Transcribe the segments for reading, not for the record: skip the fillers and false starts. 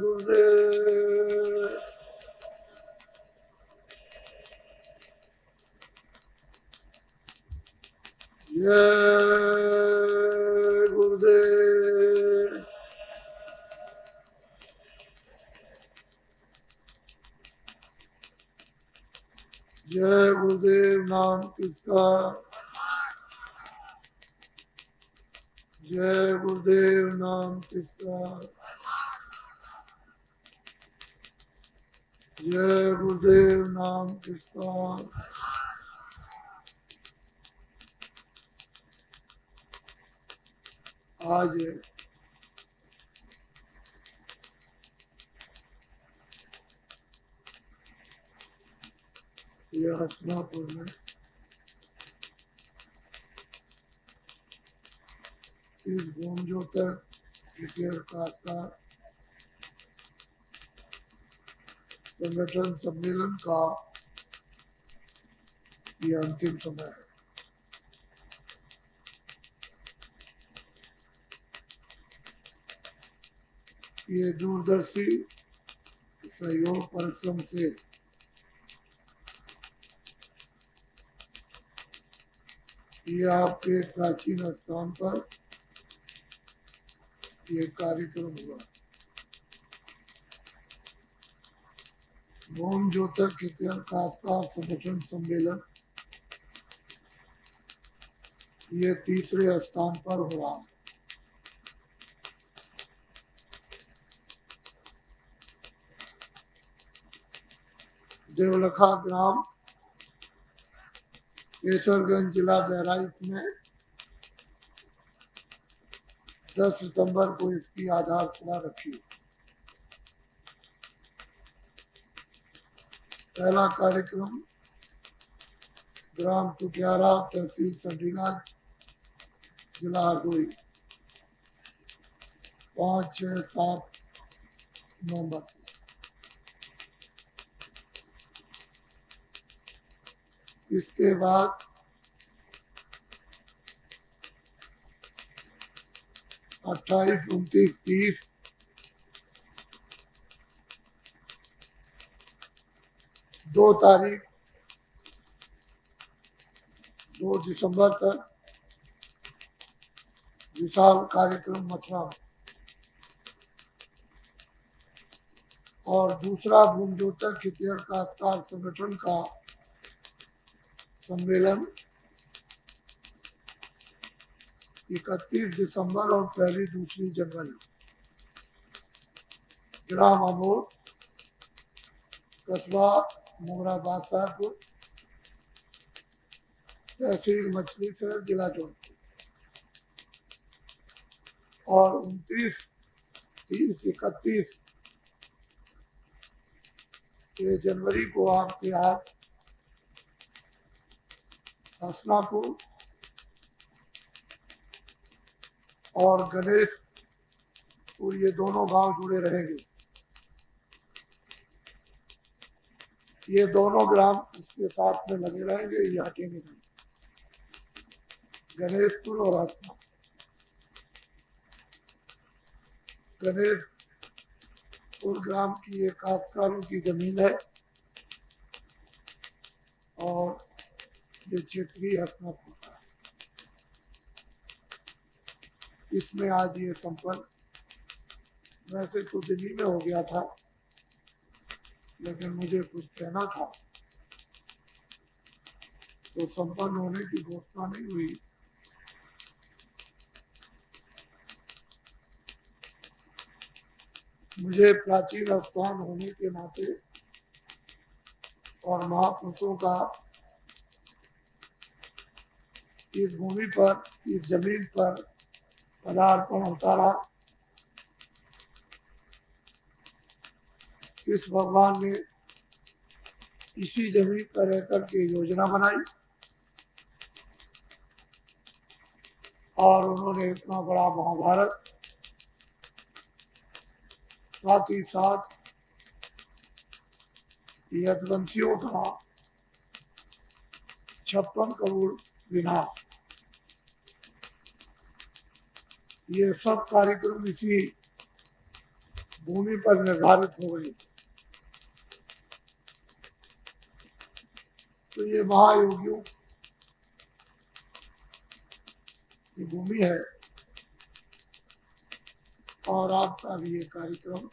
गुरुदेव। जय गुरुदेव। जय गुरुदेव। नाम किसका? जय गुरुदेव। नाम किसका? जय गुरुदेव। नाम किसका? आज ये हसनापुर में इस गोमजोतर का संगठन सम्मेलन का ये अंतिम समय है। ये दूरदर्शी सहयोग परिश्रम से ये आपके प्राचीन स्थान पर ये कार्यक्रम हुआ। गोमजोतर कास्कार संगठन सम्मेलन ये तीसरे स्थान पर हो रहा है। देवलखा ग्राम केसरगंज जिला बहराइच में 10 सितंबर को इसकी आधारशिला रखी। पहला कार्यक्रम ग्राम टुटियारा तहसील संडीला जिला हरदोई 5, 6, 7 नवंबर। इसके बाद 28, 29, 30 2 तारीख 2 दिसंबर तक विशाल कार्यक्रम मथुरा में। और दूसरा गोमजोतर कास्कार संगठन का सम्मेलन 31 दिसंबर और 1-2 जनवरी ग्राम अमोद कस्बा मोगराबाद साहबपुर तहसील मछली शहर जिला जौनपुर। और 29, 30, 31 जनवरी को आपके हाथ हसनापुर और गणेशपुर ये दोनों गांव जुड़े रहेंगे। ये दोनों ग्राम इसके साथ में लगे रहेंगे, ये हटेंगे नहीं। गणेशपुर और हसना। गणेशपुर ग्राम की ये काश्तकारों की जमीन है और ये क्षेत्रीय हसनापुर का। इसमें आज ये संपन्न वैसे तो दिल्ली में हो गया था, लेकिन मुझे कुछ कहना था तो संपन्न होने की घोषणा नहीं हुई। मुझे प्राचीन स्थान होने के नाते और महापुरुषों का इस भूमि पर, इस जमीन पर पदार्पण होता रहा। इस भगवान ने इसी जमीन पर रहकर के योजना बनाई और उन्होंने इतना बड़ा महाभारत साथ ही साथ यदुवंशियों का 56 करोड़ विनाश, ये सब कार्यक्रम इसी भूमि पर निर्धारित हो गए थे। तो ये महायोगियों की भूमि है और आपका भी ये कार्यक्रम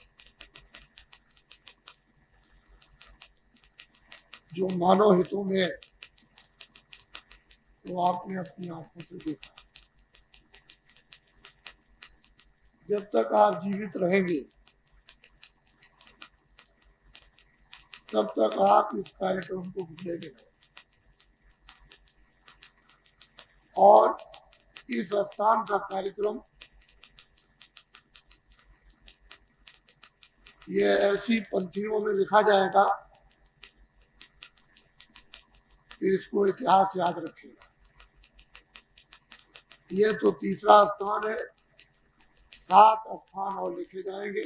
जो मानव हितों में है वो आपने अपनी आंखों से देखा। जब तक आप जीवित रहेंगे तब तक आप इस कार्यक्रम को भूलेंगे और इस स्थान का कार्यक्रम ये ऐसी पंक्तियों में लिखा जाएगा कि इसको इतिहास याद रखेगा। ये तो तीसरा स्थान है, 7 स्थान और लिखे जाएंगे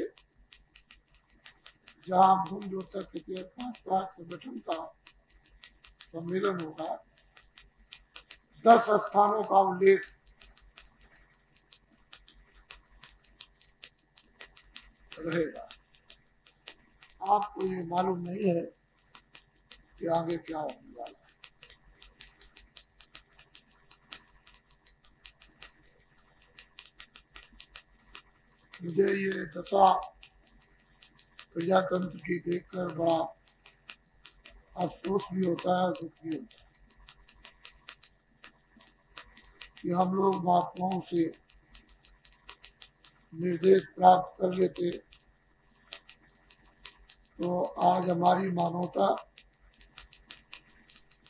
जहां भूमि के संगठन का सम्मेलन होगा। 10 स्थानों का उल्लेख रहेगा। आपको ये मालूम नहीं है कि आगे क्या होने वाला है। मुझे ये दशा प्रजातंत्र की देखकर बड़ा अफसोस भी होता है और दुख भी होता है कि हम लोग महात्माओं से निर्देश प्राप्त कर लेते तो आज हमारी मानवता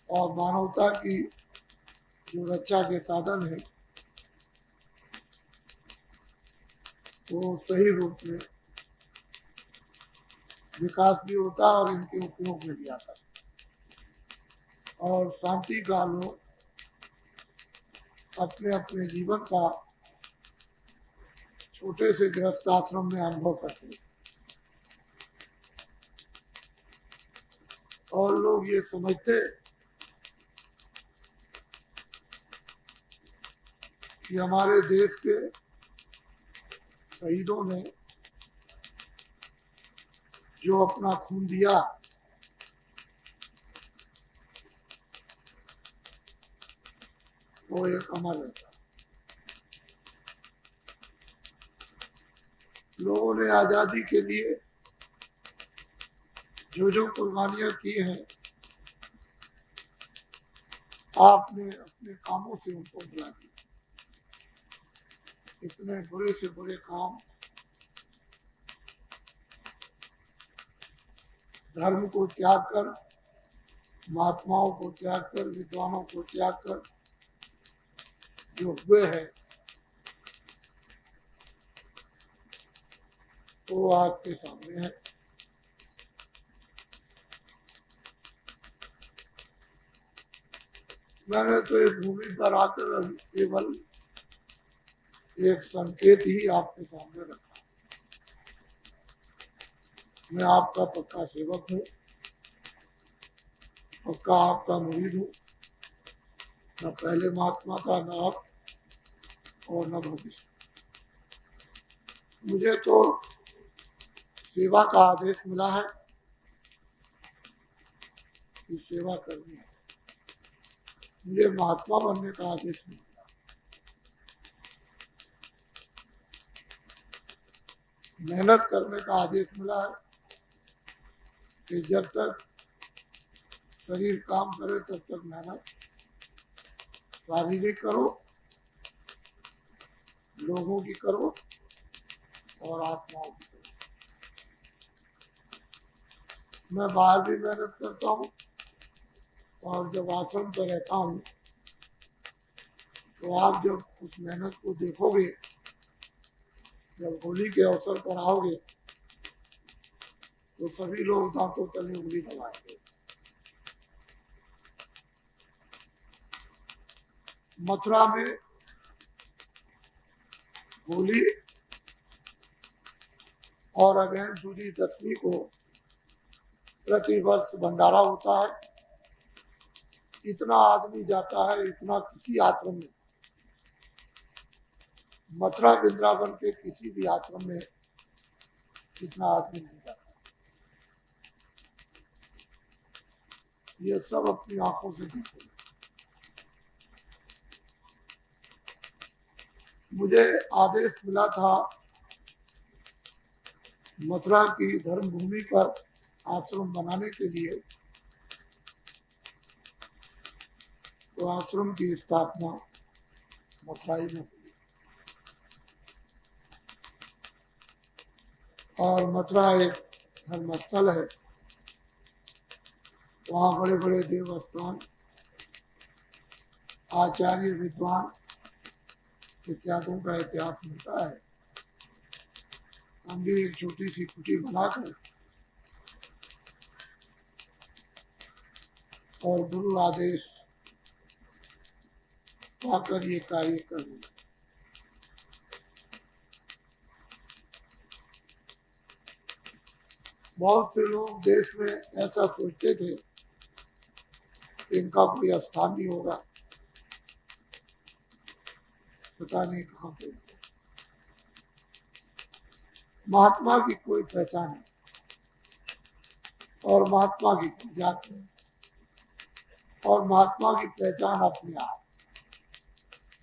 और मानवता की जो रक्षा के साधन है वो सही रूप में विकास भी होता और इनके उपयोग में भी आता और शांति का लोग अपने अपने जीवन का छोटे से गृहस्थ आश्रम में अनुभव करते हैं और लोग ये समझते कि हमारे देश के शहीदों ने जो अपना खून दिया वो एक अमर रहता। लोगों ने आजादी के लिए जो कुर्बानियां की हैं आपने अपने कामों से उनको बुला दिया। इतने बुरे से बुरे काम, धर्म को त्याग कर, महात्माओं को त्याग कर, विद्वानों को त्याग कर जो हुए हैं वो आपके सामने है। मैंने तो इस भूमि पर आकर केवल एक संकेत ही आपके सामने रखा। मैं आपका पक्का सेवक हूँ, पक्का आपका मुरीद हूँ। न पहले महात्मा था, न अब और न भविष्य। मुझे तो सेवा का आदेश मिला है कि सेवा करनी है। मुझे महात्मा बनने का आदेश नहीं मिला। मेहनत करने का आदेश मिला है कि जब तक शरीर काम करे तब तक मेहनत शारीरिक करो, लोगों की करो और आत्माओं की करो। मैं बाहर भी मेहनत करता हूँ और जब आश्रम पर रहता हूँ तो आप जब उस मेहनत को देखोगे, जब होली के अवसर पर आओगे तो सभी लोग दांतों तले उंगली दबाएंगे। मथुरा में होली और अगहन सूदी 10वीं को प्रतिवर्ष भंडारा होता है। इतना आदमी जाता है, इतना किसी आश्रम में, मथुरा वृंदावन के किसी भी आश्रम में इतना आदमी नहीं जाता। ये सब अपनी आंखों से देखो। मुझे आदेश मिला था मथुरा की धर्म भूमि पर आश्रम बनाने के लिए, तो आश्रम की स्थापना मथुराई में हुई। और मथुरा एक धर्मस्थल है, वहाँ बड़े बड़े देवस्थान, आचार्य, विद्वान इत्यादि का इतिहास मिलता है। हम भी एक छोटी सी कुटी बनाकर और गुरु आदेश पाकर ये कार्य कर रहे हैं। बहुत से लोग देश में ऐसा सोचते थे इनका कोई स्थान नहीं होगा, पता नहीं कहाँ पे। महात्मा की कोई पहचान है और महात्मा की कोई जात नहीं, और महात्मा की पहचान अपने आप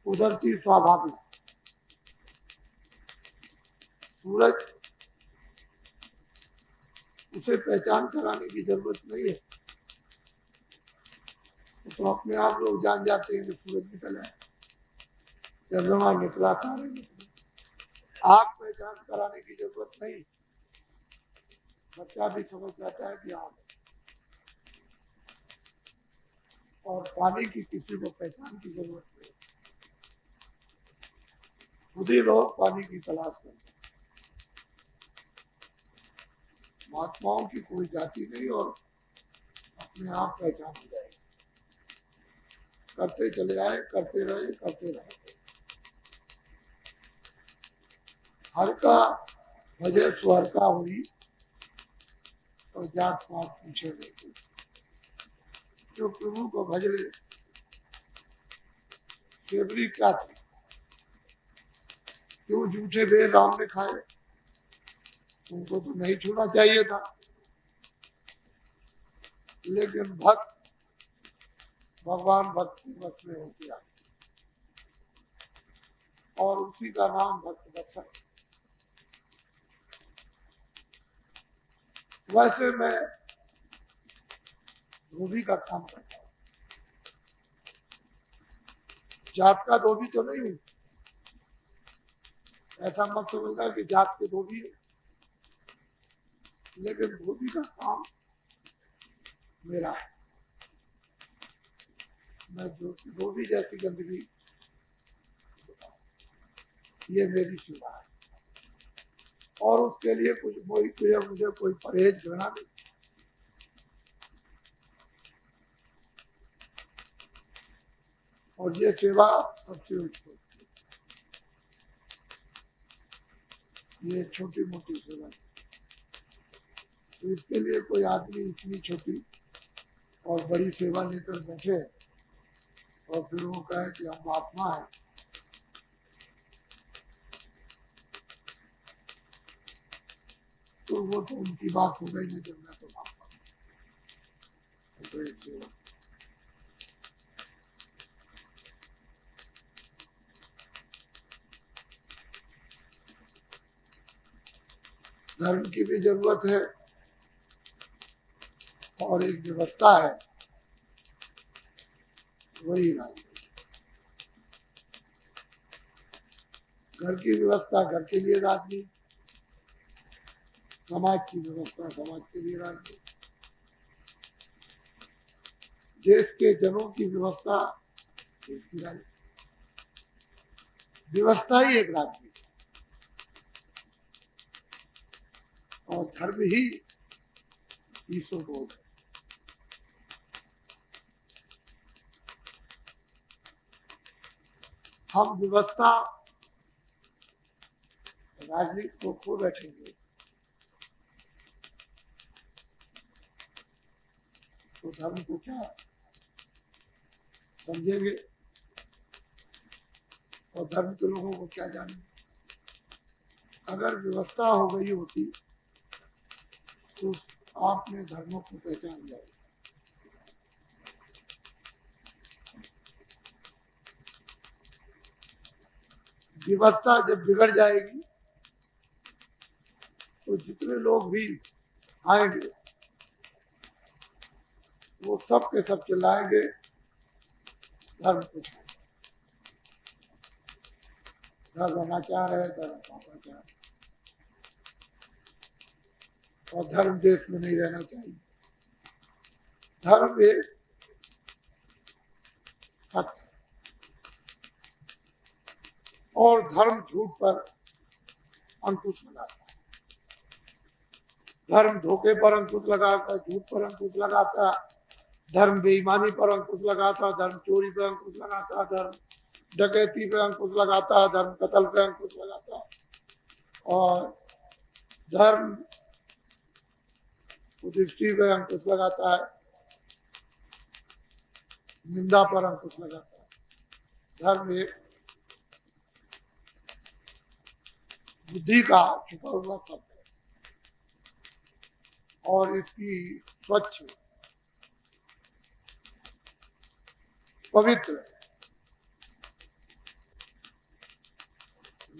उधरती स्वाभाविक। सूरज, उसे पहचान कराने की जरूरत नहीं है, तो अपने आप लोग जान जाते हैं कि सूरज निकला है, चंद्रमा निकला, तारे निकले। आग पहचान कराने की जरूरत नहीं, बच्चा भी समझ जाता है कि आग है। और पानी की किसी को पहचान की जरूरत नहीं, खुद ही लोग पानी की तलाश करते हैं। महात्माओं की कोई जाति नहीं और अपने आप पहचान हो जाएगी। करते चले आए, करते रहे, करते रहे। हर का भजे स्वर का हुई और जात पात पूछे नहीं। जो प्रभु को भज ले, केवली क्या थी, क्यों झूठे वेद राम ने खाए, उनको तो नहीं छूना चाहिए था। लेकिन भक्त भगवान भक्ति बस में हो गया और उसी का नाम भक्त दर्शक। वैसे मैं धोबी का काम करता हूँ, जात का धोबी तो नहीं हूँ। ऐसा मत समझना कि जात के धोबी है, लेकिन धोबी का काम मेरा है। मैं धोबी जैसी गंदगी, ये मेरी सेवा है और उसके लिए मुझे कोई परहेज करना नहीं। और ये सेवा सबसे उत्तम, ये छोटी मोटी सेवा, तो इसके लिए कोई आदमी इतनी छोटी और बड़ी सेवा लेकर बैठे और फिर वो कहे कि हम महात्मा है, तो वो तो उनकी बात हो गई नहीं। जब मैं तो महात्मा तो एक सेवा। धर्म की भी जरूरत है और एक व्यवस्था है, वही राजनीति। घर की व्यवस्था घर के लिए राजनीति, समाज की व्यवस्था समाज के लिए राजनीति, देश के जनों की व्यवस्था देश की राजनीति। व्यवस्था ही एक राजनीति और धर्म ही ईश्वर बोध है। हम व्यवस्था राजनीति को खो बैठेंगे तो धर्म को क्या समझेंगे और धर्म के लोगों को क्या जानेंगे। अगर व्यवस्था हो गई होती तो आपने धर्मों को पहचान लिया। व्यवस्था जब बिगड़ जाएगी तो जितने लोग भी आएंगे वो सब के सब चिल्लाएंगे धर्म को, धर्म अनाचार है, धर्म पापाचार है और धर्म देश में नहीं रहना चाहिए। धर्म एक सत्य और धर्म झूठ पर अंकुश लगाता है। धर्म धोखे पर अंकुश लगाता, झूठ पर अंकुश लगाता, धर्म बेईमानी पर अंकुश लगाता, धर्म चोरी पर अंकुश लगाता, धर्म डकैती पे अंकुश लगाता, धर्म कत्ल पे अंकुश लगाता और धर्म कुदृष्टि पे अंकुश लगाता है, निंदा पर अंकुश लगाता है। धर्म एक बुद्धि का छुपा हुआ शब्द है और इसकी स्वच्छ पवित्र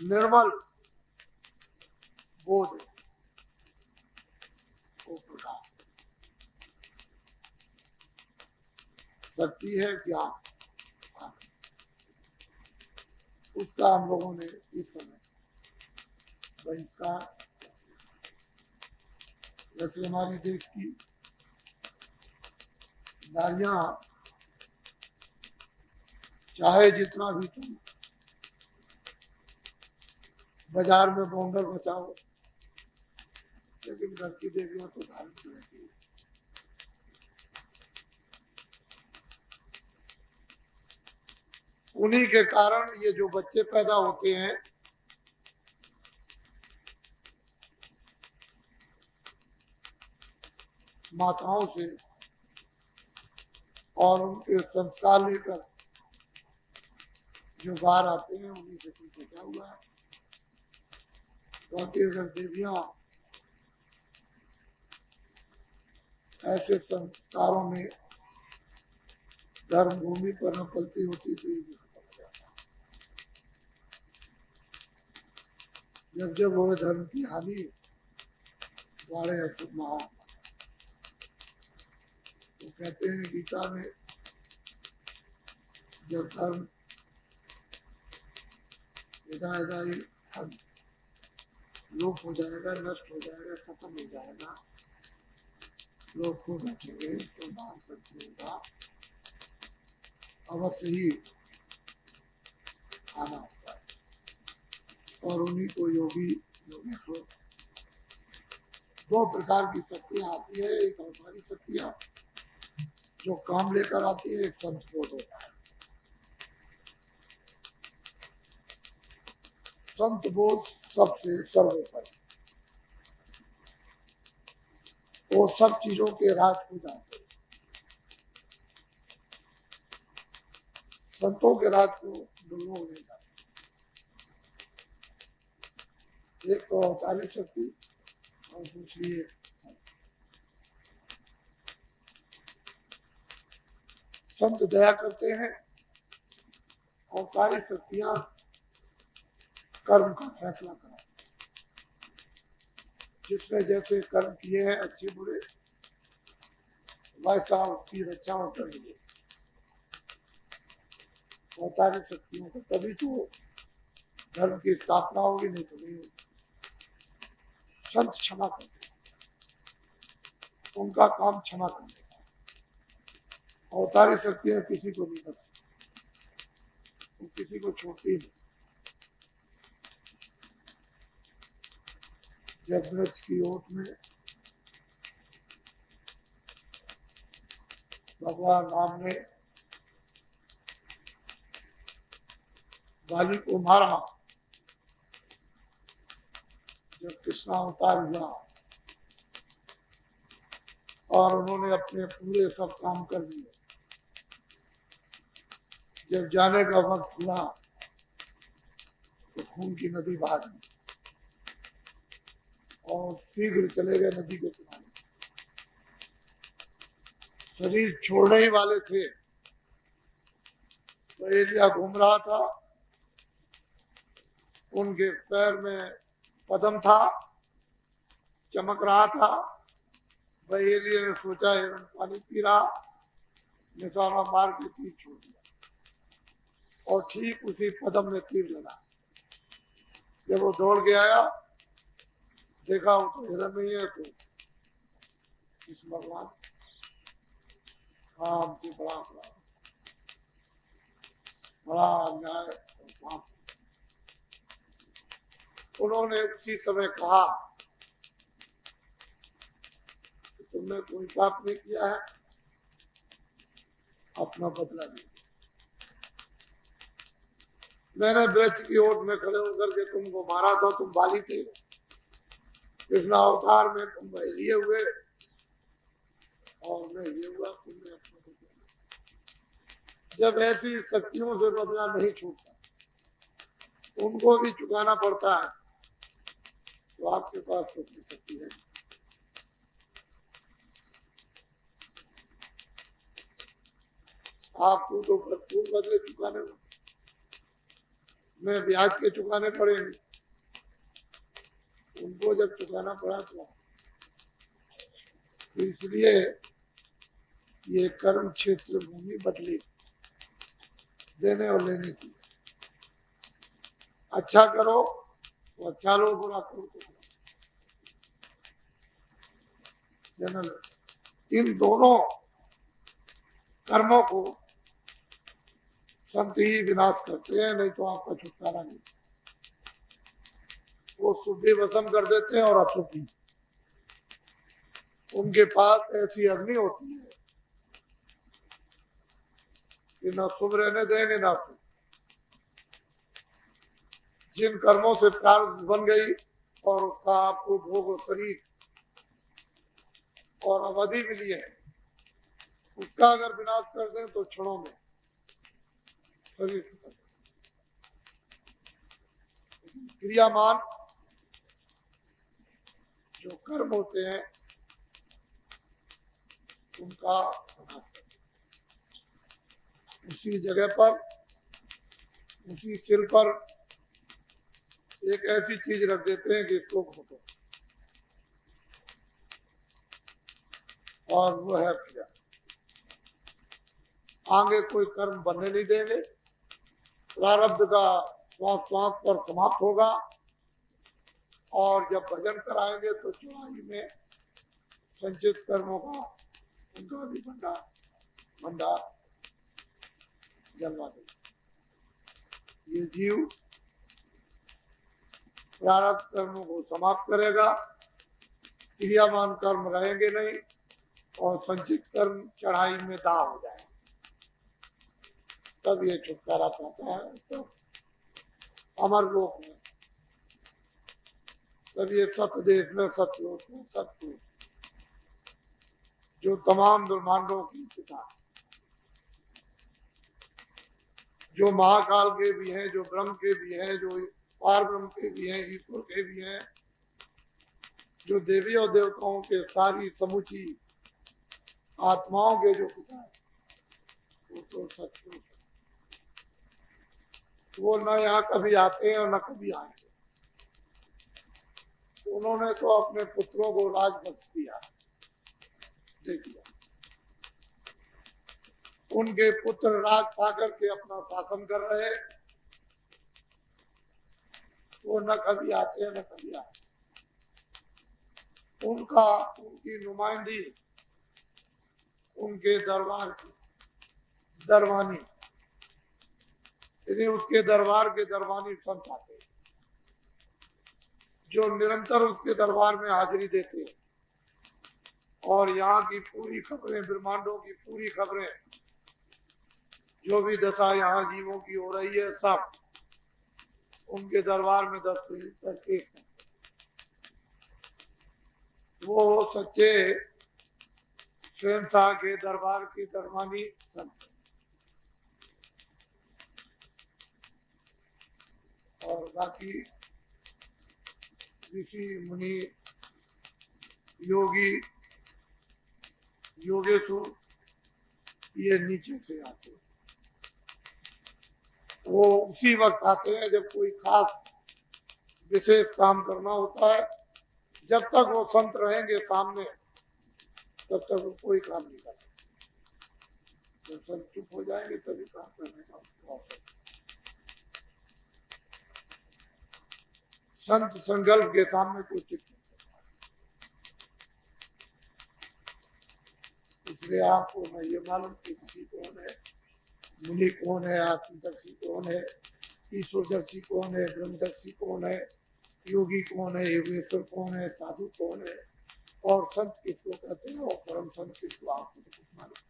निर्मल बोध को प्रकाश शक्ति है ज्ञान, उसका हम लोगों ने इस समय बहिष्कार, जैसे हमारी देश की नारियां चाहे जितना भी तुम बाजार में बोंगर बचाओ लेकिन घर की देवियों तो धार्मिक रहती है। उन्हीं के कारण ये जो बच्चे पैदा होते हैं माताओं से और उनके संस्कार लेकर जो बाहर आते हैं उन्हीं से कुछ बचा हुआ है। क्योंकि अगर देवियां ऐसे संस्कारों में धर्म भूमि पर न पलती होती तो ये खत्म हो जाता। जब जब वो धर्म की हानि बाढ़े अशुभ महा तो कहते हैं गीता में जब धर्म लोप हो जाएगा, नष्ट हो जाएगा, खत्म हो जाएगा, लोग को रखेंगे तो मान सकते होगा अवश्य ही आना होता है। और उन्हीं को योगी को दो प्रकार की शक्तियां आती है। एक हमारी शक्तियां जो काम लेकर आती है, एक संत बोध होता है। संत बोध सबसे सर्वोपरि, वो सब चीजों के राज को जानते हैं। संतों के राज को लोग नहीं जानते। एक तो अवतारी शक्ति और दूसरी है संत दया करते हैं। अवतारी शक्तियां कर्म का फैसला करा, जिसने जैसे कर्म किए हैं अच्छे बुरे वैसा उसकी रक्षा और कर लिए। अवतारी शक्तियों को तभी तो धर्म की स्थापना होगी, नहीं तो नहीं होगी। संत क्षमा करते, उनका काम क्षमा करने का। अवतारी शक्तियां किसी को नहीं करती, वो किसी को छोड़ती नहीं। जब वृक्ष की ओट में भगवान राम ने बाली को मारा, जब कृष्णा अवतार हुआ और उन्होंने अपने पूरे सब काम कर दिए। जब जाने का वक्त हुआ तो खून की नदी बहा गई और शीघ्र चले गए नदी के किनारे। शरीर छोड़ने ही वाले थे तो एलिया घूम रहा था, उनके पैर में पदम था, चमक रहा था। वह एलिया ने सोचा हिरण पानी पी रहा, निशाना मार के तीर छोड़ दिया और ठीक उसी पदम में तीर लगा। जब वो दौड़ के आया, देखा वो तो हिरण नहीं है, तो इस भगवान हमसे बड़ा अन्याय और पाप। उन्होंने उसी समय कहा कि तुमने कोई पाप नहीं किया है, अपना बदला लीजिए। मैंने वृक्ष की ओट में खड़े होकर के तुमको मारा था, तुम बाली थे, कृष्ण अवतार में तुम लिए हुए और मैं ये हुआ, तुमने अपना बदला। जब ऐसी शक्तियों से बदला नहीं छूटता, उनको भी चुकाना पड़ता है, तो आपके पास तो अपनी शक्ति है। आपको तो भरपूर बदले चुकाने को, मैं ब्याज के चुकाने पड़ेंगे, उनको जब चुकाना पड़ा तो इसलिए ये कर्म क्षेत्र भूमि बदली, देने और लेने की। अच्छा करो तो अच्छा लो, बुरा करो तो जनरल। इन दोनों कर्मों को संत ही विनाश करते हैं, नहीं तो आपका छुटकारा नहीं। वो शुद्धि वसम कर देते हैं और अशुद्धि, उनके पास ऐसी अग्नि होती है कि न शुभ रहने देंगे ना शुभ। जिन कर्मों से प्रारब्ध बन गई और उसका आपको भोग शरीर और अवधि मिली है, उसका अगर विनाश कर दें तो क्षणों में शरीर खत्म। क्रियामान जो कर्म होते हैं उनका विनाश कर, उसी जगह पर, उसी सिर पर एक ऐसी चीज रख देते हैं कि इसको घोटो, और वो है क्रिया। आगे कोई कर्म बनने नहीं देंगे, प्रारब्ध का श्वास श्वास पर समाप्त होगा, और जब भजन कराएंगे तो चौराही में संचित कर्मों का उनका भी भंडार जलवा देगा। ये जीव प्रारब्ध कर्मों को समाप्त करेगा, क्रियामान कर्म रहेंगे नहीं, और संचित कर्म चढ़ाई में दाह हो जाएगा, तब ये छुटकारा पाता है। तो अमर लोक में, तब ये सत्य देश में, सत्यलोक में, सत्य जो तमाम ब्रह्मांडों की पिता, जो महाकाल के भी हैं, जो ब्रह्म के भी हैं, जो पार ब्रह्म के भी हैं, ईश्वर के भी हैं, जो देवी और देवताओं के सारी समूची आत्माओं के जो पिता है, वो तो सत्य। वो न यहाँ कभी आते हैं और न कभी आएंगे। उन्होंने तो अपने पुत्रों को राज बख्श दिया, देखिए उनके पुत्र राज पाकर के अपना शासन कर रहे, वो न कभी आते हैं न कभी आते। उनकी नुमाइंदी उनके दरबार की दरबानी, यानी उसके दरबार के दरबानी संत आते, जो निरंतर उसके दरबार में हाजिरी देते हैं, और यहाँ की पूरी खबरें, ब्रह्मांडों की पूरी खबरें, जो भी दशा यहाँ जीवों की हो रही है, सब उनके दरबार में 10 करके वो सच्चे शहंशाह के दरबार के दरबानी संत और बाकी ऋषि मुनि योगी योगेशु ये नीचे से आते हैं। वो उसी वक्त आते हैं जब कोई खास विशेष काम करना होता है। जब तक वो संत रहेंगे सामने तब तक वो कोई काम नहीं करते। जब संत चुप हो जाएंगे तभी काम करने का अवसर। संत संकल्प के सामने कोई टिक नहीं सकता। इसलिए आपको मैं ये मालूम कि ऋषि कौन है, मुनि कौन है, आत्मदर्शी कौन है, ईश्वरदर्शी कौन है, ब्रह्मदर्शी कौन है, योगी कौन है, योगेश्वर कौन है, साधु कौन है और संत किसको कहते हैं और परम संत किसको, आपको तो कुछ मालूम।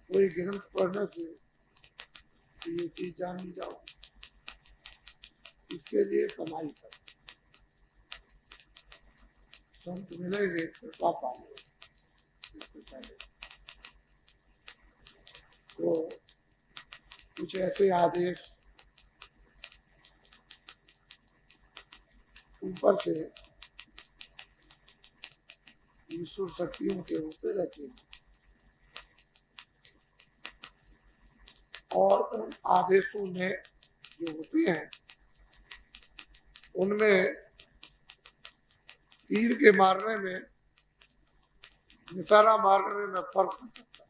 कोई ग्रंथ पढ़ने से ये चीज जान नहीं जाओ, इसके लिए कमाई कर। संत मिलेंगे कृपा पाएंगे। तो कुछ ऐसे आदेश ऊपर से ईश्वर शक्तियों के होते रहते हैं और उन आदेशों में जो होते हैं उनमें तीर के मारने में, निशाना मारने में फर्क हो सकता है,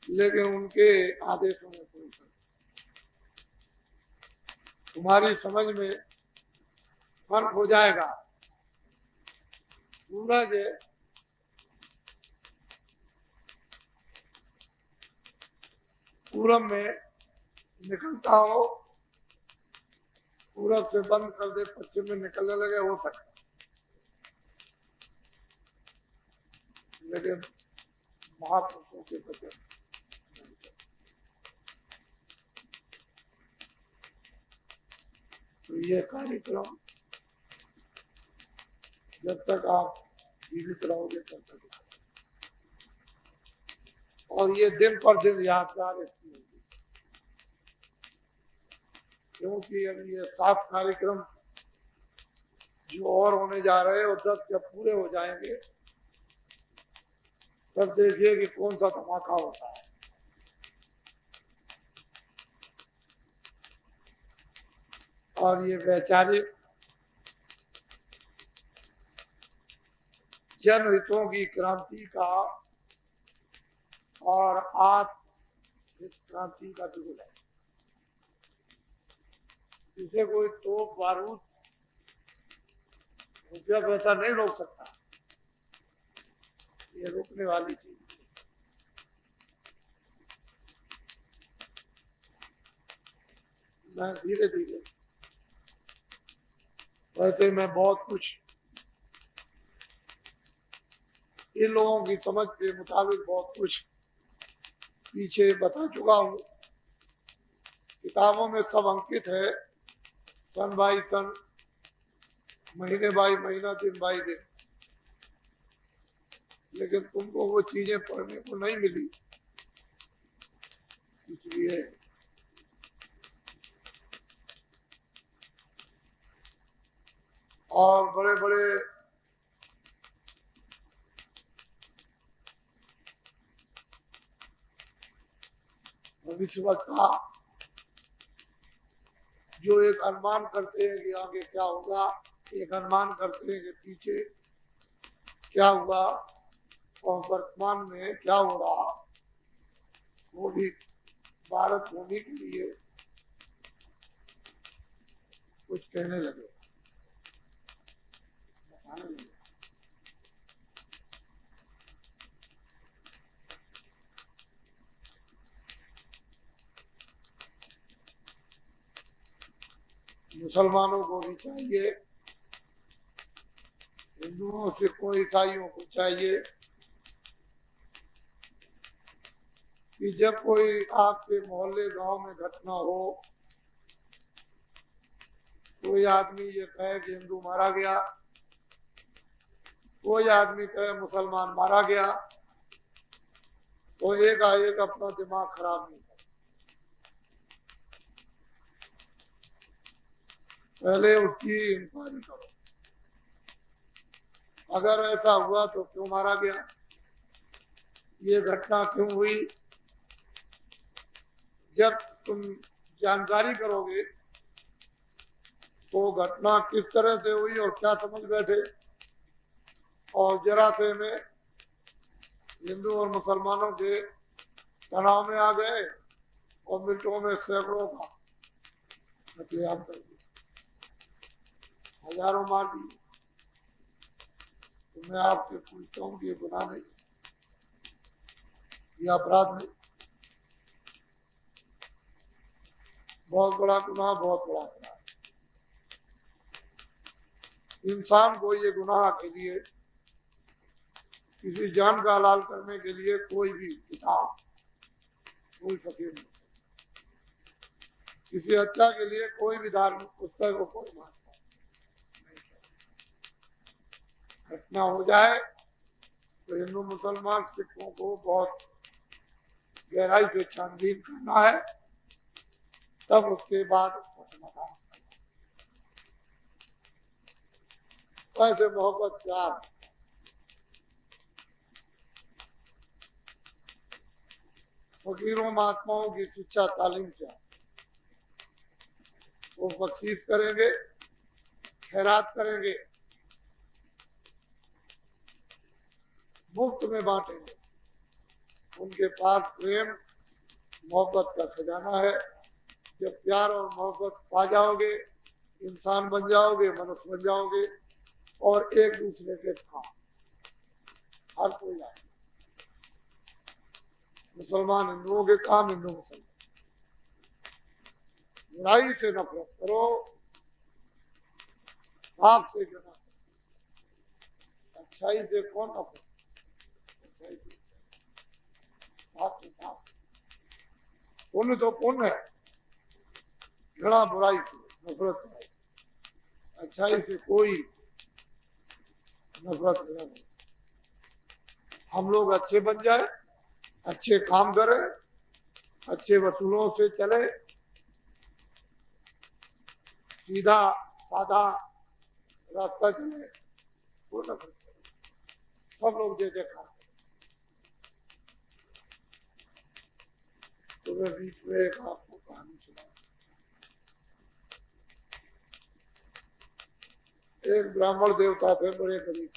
लेकिन उनके आदेशों में कोई फर्क नहीं। तुम्हारी समझ में फर्क हो जाएगा। सूरज पूरब में निकलता हो, पूरब से बंद कर दे, पश्चिम में निकलने लगे, हो सकता, लेकिन महापुरुषों के वचन तो ये कार्यक्रम जब तक आप जीवित रहोगे तब तक, और ये दिन पर दिन यादगार रहती होगी, क्योंकि अब ये 7 कार्यक्रम जो और होने जा रहे हैं और 10 जब पूरे हो जाएंगे तब देखिए कि कौन सा धमाका होता है। और ये वैचारिक जनहितों की क्रांति का और आत्म क्रांति का युग है। इसे कोई तोप बारूद रुपया पैसा नहीं रोक सकता। ये रोकने वाली चीज मैं धीरे धीरे, वैसे मैं बहुत कुछ इन लोगों की समझ के मुताबिक बहुत कुछ पीछे बता चुका हूँ। किताबों में सब अंकित है, सन बाई सन, महीने बाई महीना, दिन बाई दिन, लेकिन तुमको वो चीजें पढ़ने को नहीं मिली, इसलिए और बड़े बड़े भविष्यवक्ता जो एक अनुमान करते हैं कि आगे क्या होगा, एक अनुमान करते हैं कि पीछे क्या हुआ और वर्तमान में क्या हो रहा, वो भी भारत होने के लिए कुछ कहने लगे, बताने लगे। मुसलमानों को भी चाहिए, हिंदुओं से कोई, ईसाइयों को चाहिए कि जब कोई आपके मोहल्ले गांव में घटना हो, कोई आदमी ये कहे कि हिंदू मारा गया, कोई आदमी कहे मुसलमान मारा गया तो एक अपना दिमाग खराब नहीं करे, पहले उसकी इंक्वायरी करो। अगर ऐसा हुआ तो क्यों मारा गया, ये घटना क्यों हुई। जब तुम जानकारी करोगे तो घटना किस तरह से हुई और क्या समझ बैठे, और जरा से में हिंदू और मुसलमानों के तनाव में आ गए और मिनटों में सैकड़ों का कत्लेआम कर दिया, हजारों मार दिए। तो मैं आपसे पूछता हूँ कि ये गुनाह नहीं, ये अपराध नहीं? बहुत बड़ा गुनाह, बहुत बड़ा अपराध। इंसान को ये गुनाह के लिए, किसी जान का हलाल करने के लिए कोई भी किताब, कोई फकीर नहीं, किसी हत्या के लिए कोई भी धार्मिक पुस्तक को कोई मानता नहीं। घटना हो जाए तो हिंदू मुसलमान सिखों को बहुत गहराई से छानबीन करना है, तब उसके बाद समाधान। ऐसे मोहब्बत प्यार, फकीरों महात्माओं की शिक्षा तालीम से वो बख्शीश करेंगे, खैरात करेंगे, मुफ्त में बांटेंगे। उनके पास प्रेम मोहब्बत का खजाना है। जब प्यार और मोहब्बत पा जाओगे, इंसान बन जाओगे, मनुष्य बन जाओगे, और एक दूसरे के काम हर कोई आए। मुसलमान हिंदुओं के काम, हिंदू मुसलमान। बुराई से नफरत करो, पाप से जो नफरत, अच्छाई से कौन नफरत, अच्छाई से, पाप से पाप। पुण्य तो पुण्य है, घृणा बुराई से, नफरत बुराई, अच्छाई से कोई नफरत नहीं। हम लोग अच्छे बन जाए, अच्छे काम करें, अच्छे वसूलों से चले, सीधा साधा रास्ता चले, वो नफरत करें। सब लोग जैसे काम। तो मैं बीच में एक आपको कहानी सुना। एक ब्राह्मण देवता थे, बड़े गरीब,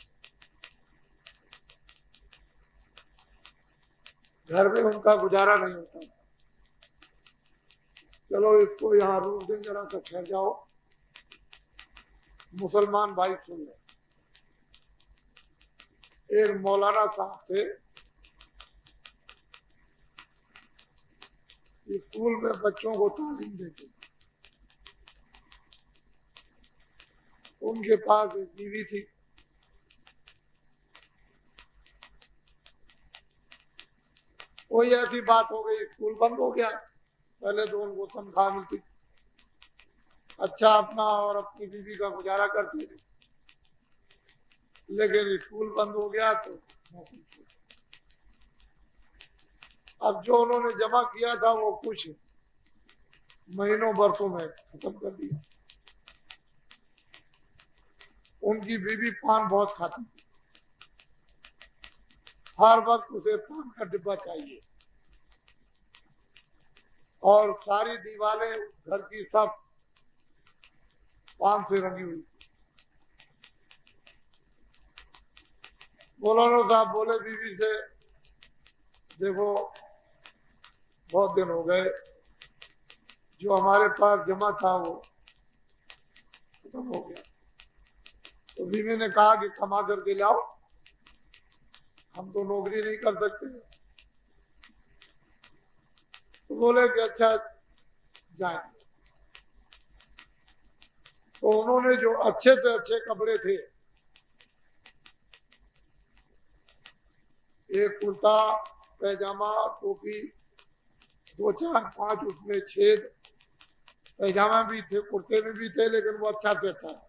घर में उनका गुजारा नहीं होता। चलो इसको यहाँ रोक दें, जरा सा ठहर जाओ, मुसलमान भाई सुन ले। एक मौलाना साहब थे, स्कूल में बच्चों को तालीम देते। उनके पास एक बीवी थी। कोई ऐसी बात हो गई, स्कूल बंद हो गया। पहले तो उनको तनख्वाह मिलती, अच्छा अपना और अपनी बीवी का गुजारा करते थे, लेकिन स्कूल बंद हो गया तो अब जो उन्होंने जमा किया था वो कुछ महीनों वर्षों में खत्म कर दिया। उनकी बीवी पान बहुत खाती थी, हर वक्त उसे पान का डिब्बा चाहिए, और सारी दीवारें घर की सब पान से रंगी हुई। मौलाना साहब बोले बीवी से, देखो बहुत दिन हो गए, जो हमारे पास जमा था वो खत्म हो गया। तो बीवी ने कहा कि कमा करके लाओ, हम तो नौकरी नहीं कर सकते। तो बोले कि अच्छा जाएंगे। तो उन्होंने जो अच्छे से अच्छे कपड़े थे, एक कुर्ता पैजामा टोपी, 2 4 5 उसमें छेद, पैजामा भी थे, कुर्ते में भी थे, लेकिन वो अच्छा से अच्छा,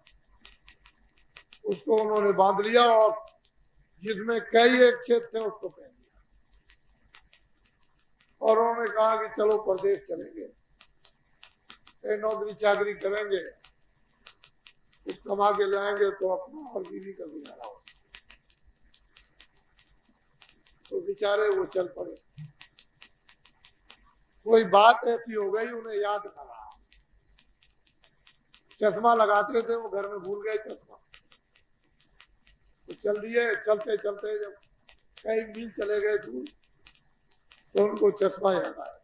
उसको उन्होंने बांध लिया और जिसमें कई एक क्षेत्र थे उसको पहन लिया और उन्होंने कहा कि चलो प्रदेश चलेंगे, नौकरी चाकरी करेंगे, कुछ कमा के लाएंगे तो अपना और बीवी का गुजारा हो। तो बेचारे वो चल पड़े। कोई बात ऐसी हो गई उन्हें याद न रहा। चश्मा लगाते थे वो, घर में भूल गए चश्मा, तो चल दिए। चलते चलते जब कई मील चले गए दूर तो उनको चश्मा याद आया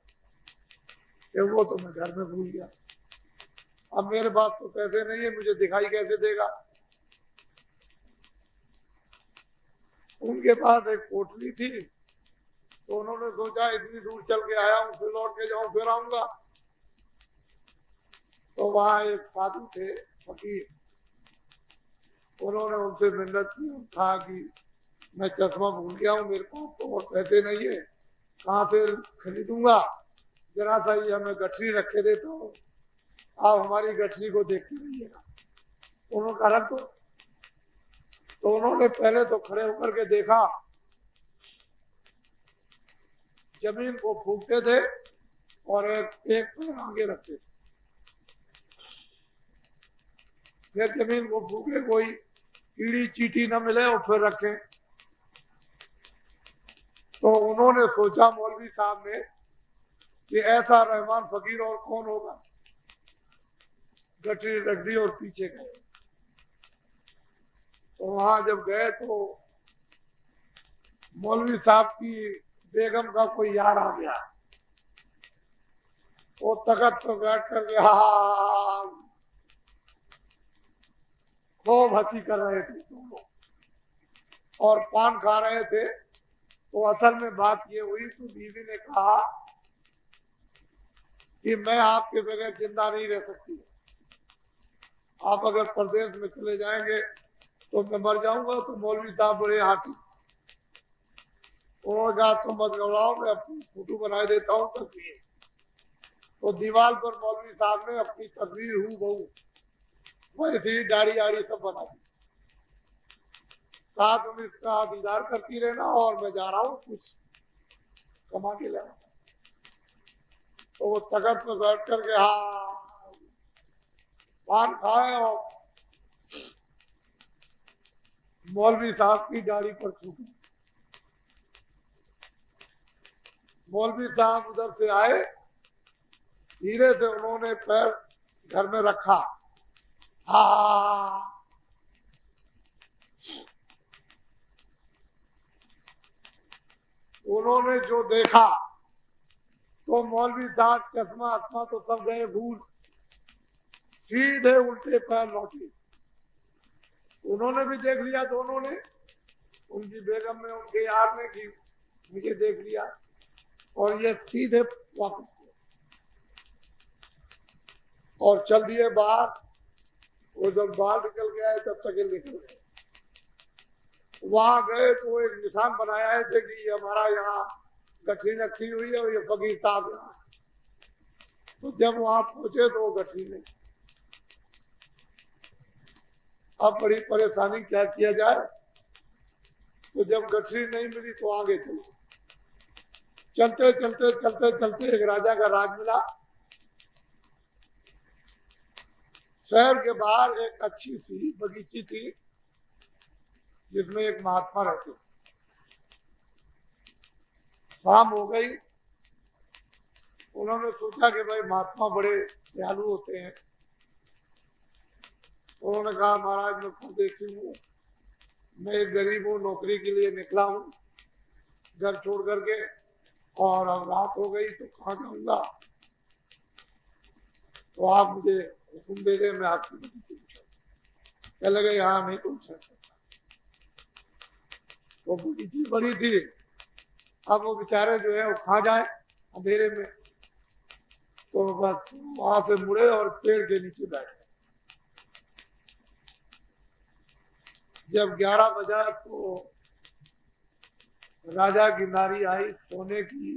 कि वो तो मैं घर में भूल गया। अब मेरे पास तो पैसे नहीं है, मुझे दिखाई कैसे देगा। उनके पास एक पोटली थी, तो उन्होंने सोचा इतनी दूर चल के आया हूं, फिर लौट के जाऊं, फिर आऊंगा। तो वहां एक साधु थे, फकीर, उन्होंने उनसे मिन्नत की, कहा कि मैं चश्मा भूल गया हूँ, मेरे पास तो और पैसे नहीं है, कहाँ से खरीदूंगा, जरा सा ही हमें गठरी रखे देता हूँ, आप हमारी गठरी को देखते रहिएगा। उन्होंने कहा रख दो। तो उन्होंने पहले तो खड़े होकर के देखा, जमीन को फूकते थे और एक पैर आगे रखते थे, फिर जमीन को फूके, कोई कीड़ी चीटी न मिले और फिर रखें। तो उन्होंने सोचा मौलवी साहब ने कि ऐसा रहमान फकीर और कौन होगा, गठरी रख दी और पीछे गए। तो वहां जब गए तो मौलवी साहब की बेगम का कोई यार आ गया, वो तख्त पर बैठ कर के खूब हंसी कर रहे थे दोनों और पान खा रहे थे। तो असल में बात ये हुई, तो बीवी ने कहा कि मैं आपके बगैर जिंदा नहीं रह सकती, आप अगर प्रदेश में चले जाएंगे तो मैं मर जाऊंगा। तो मौलवी साहब बोले हाथी, उन्होंने कहा तुम मत घबराओ, मैं अपनी फोटो बना देता हूँ तस्वीर। तो दीवार पर मौलवी साहब ने अपनी तस्वीर हूँ बहू वैसी दाढ़ी आड़ी सब बना दी, कहा तुम इसका दीदार करती रहना और मैं जा रहा हूँ कुछ कमा के लाना। तो वो तख्त में बैठ करके पान खाए और मौलवी साहब की दाढ़ी पर छूटी। मौलवी साहब उधर से आए, धीरे से उन्होंने पैर घर में रखा, उन्होंने जो देखा तो मौलवी साहब चश्मा आत्मा तो सब गए भूल, सीधे उल्टे पैर लौटे। उन्होंने भी देख लिया दोनों ने, उनकी बेगम ने, उनके यार ने कि मुझे देख लिया, और ये सीधे वापस और चल दिए बाहर। वो जब बाहर निकल के आए तब तक ये निकल गए। वहां गए तो एक निशान बनाया थे कि हमारा यहाँ गठरी रखी हुई है और ये फकीर साहब यहाँ। तो जब वहां पहुंचे तो वो गठरी नहीं। अब बड़ी परेशानी, क्या किया जाए। तो जब गठरी नहीं मिली तो आगे चले, चलते चलते चलते चलते एक राजा का राज मिला। शहर के बाहर एक अच्छी सी बगीची थी जिसमें एक महात्मा रहते। शाम हो गई, उन्होंने सोचा कि भाई महात्मा बड़े दयालु होते हैं। उन्होंने कहा महाराज मैं परदेसी हूँ, मैं एक गरीब हूँ, नौकरी के लिए निकला हूँ घर छोड़ करके, और अब रात हो गई तो कहाँ जाऊंगा, तो आप मुझे हुक्म दे दे, मैं आपकी बगीची कह लगे यहाँ नहीं पहुंच सकता। वो बगीची बड़ी थी, अब वो बेचारे जो है वो खा जाए अंधेरे में, तो बस वहां से मुड़े और पेड़ के नीचे बैठे। जब 11 बजा तो राजा की नारी आई सोने की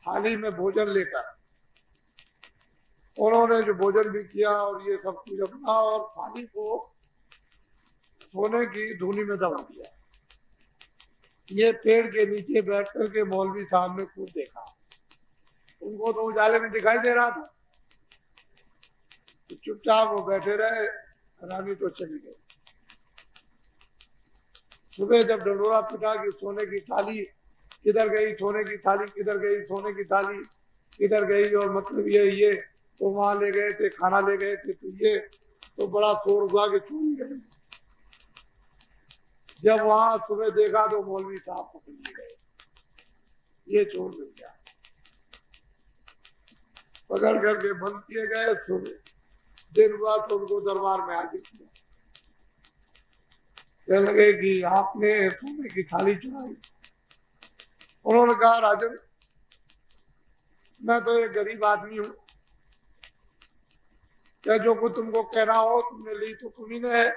थाली में भोजन लेकर। उन्होंने जो भोजन भी किया और ये सब कुछ अपना, और थाली को सोने की धुनी में दबा दिया। ये पेड़ के नीचे बैठ करके मौलवी साहब ने खुद देखा, उनको तो उजाले में दिखाई दे रहा था, तो चुपचाप वो बैठे रहे, रानी तो चली गई। सुबह जब डंडोरा पिटा कि सोने की थाली किधर गई, सोने की थाली किधर गई, सोने की थाली किधर गई, और मतलब ये तो वहां ले गए थे, खाना ले गए थे, तो ये तो बड़ा शोर हुआ कि चोरी गई। जब वहां सुबह देखा तो मौलवी साहब पकड़ लिए गए, ये चोर मिल गया, पकड़ करके बंद किए गए। सुबह दिन हुआ तो उनको दरबार में हाजिर किया। कहने लगे कि आपने सोने की थाली चुराई। उन्होंने कहा राजन, मैं तो एक गरीब आदमी हूं, क्या जो कुछ तुमको कहना हो तुमने ली तो तुम्ही ने है,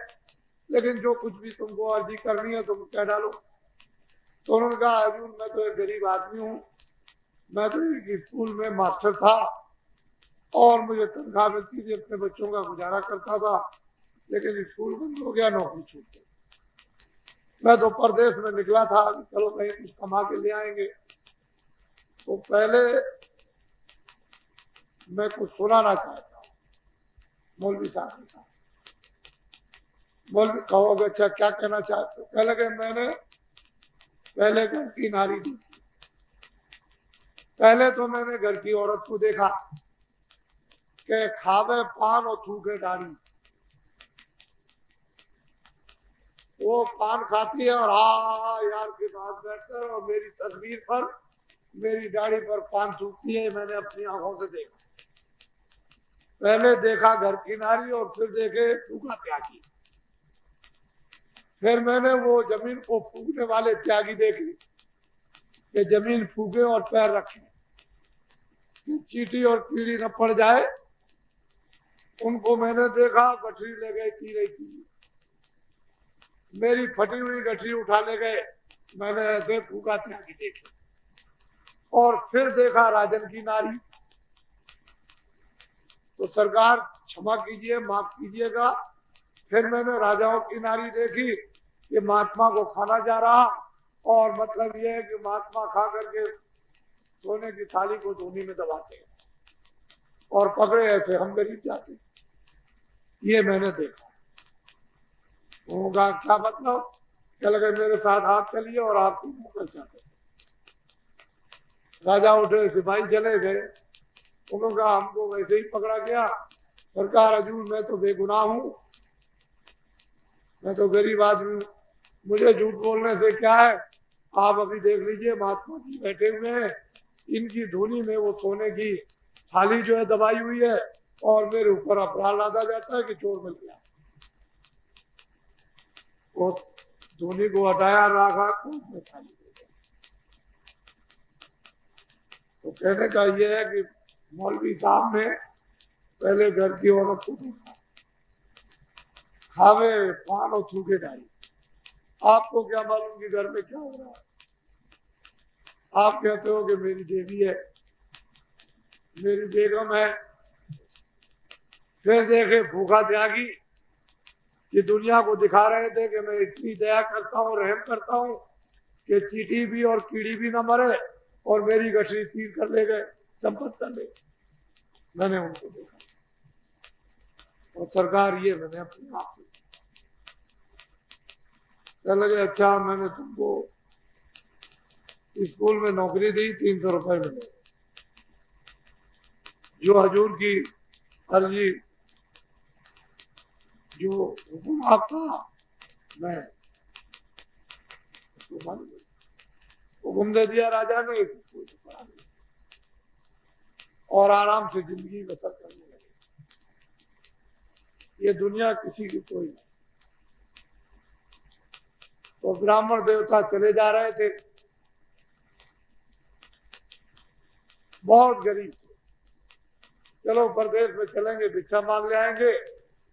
लेकिन जो कुछ भी तुमको अर्जी करनी है तुम कह डालो। तो उन्होंने कहा अर्जुन, मैं तो एक गरीब आदमी हूँ, मैं तो एक स्कूल में मास्टर था और मुझे तनख्वाह मिलती थी, अपने बच्चों का गुजारा करता था, लेकिन स्कूल बंद हो गया, नौकरी छूट गई। मैं तो परदेश में निकला था, चलो कहीं कुछ कमा के ले आएंगे। तो पहले मैं कुछ सुनाना चाहता हूँ। मौलवी साहब ने कहा, मौलवी कहोगे अच्छा क्या कहना चाहते हो? कह लगे मैंने पहले घर की नारी देखी, पहले तो मैंने घर की औरत को देखा कि खावे पान और थूके डाली। वो पान खाती है और यार के पास बैठकर और मेरी तस्वीर पर, मेरी दाढ़ी पर पान थूकती है, मैंने अपनी आंखों से देखा। पहले देखा घर की नारी और फिर देखे थूका त्यागी, फिर मैंने वो जमीन को फूकने वाले त्यागी देखे कि जमीन फूके और पैर रखे, चींटी और कीड़ी न पड़ जाए। उनको मैंने देखा, गठरी ले गए तीरे की, मेरी फटी हुई गठरी उठा ले गए, मैंने ऐसे फूका त्यागी देखे। और फिर देखा राजन की नारी। तो सरकार क्षमा कीजिए, माफ कीजिएगा, फिर मैंने राजाओं की नारी देखी कि महात्मा को खाना जा रहा, और मतलब यह है कि महात्मा खा करके सोने की थाली को धोनी में दबाते हैं और पकड़े ऐसे हम गरीब जाते, ये मैंने देखा। होगा क्या मतलब? क्या लगे मेरे साथ हाथ चलिए और आपको मुकर चाहते। राजा उठे, सिपाही चले गए, उन्होंने कहा हमको वैसे ही पकड़ा गया, सरकार हजूर मैं तो बेगुनाह हूं, मैं तो गरीब आदमी हूं, मुझे झूठ बोलने से क्या है? आप अभी देख लीजिए महात्मा जी बैठे हुए हैं, इनकी धुनी में वो सोने की थाली जो है दबाई हुई है, और मेरे ऊपर अपराध लादा जाता है कि चोर मिल गया। वो धुनी को हटाया, रखा में थाली। तो कहने का ये है कि मौलवी साहब ने पहले घर की औरत को देखा, खावे पान और थूके डाली। आपको क्या मालूम कि घर में क्या हो रहा है? आप कहते हो कि मेरी देवी है, मेरी बेगम है, फिर देखे भूखा त्यागी कि दुनिया को दिखा रहे थे कि मैं इतनी दया करता हूँ, रहम करता हूँ कि चींटी भी और कीड़ी भी ना मरे, और मेरी गठरी तीर कर ले गए, संपत्ति कर ले। मैंने उनको देखा, और सरकार ये मैंने अपने आप से कह लगे अच्छा मैंने तुमको स्कूल में नौकरी दी, 300 रुपए मिले, जो हजूर की अर्जी जो हुक्म आपका, मैं हुक्म दे दिया राजा ने, और आराम से जिंदगी बसर करने लगे। ये दुनिया किसी की कोई नहीं। तो ब्राह्मण देवता चले जा रहे थे, बहुत गरीब थे, चलो प्रदेश में चलेंगे, भिक्षा मांग ले आएंगे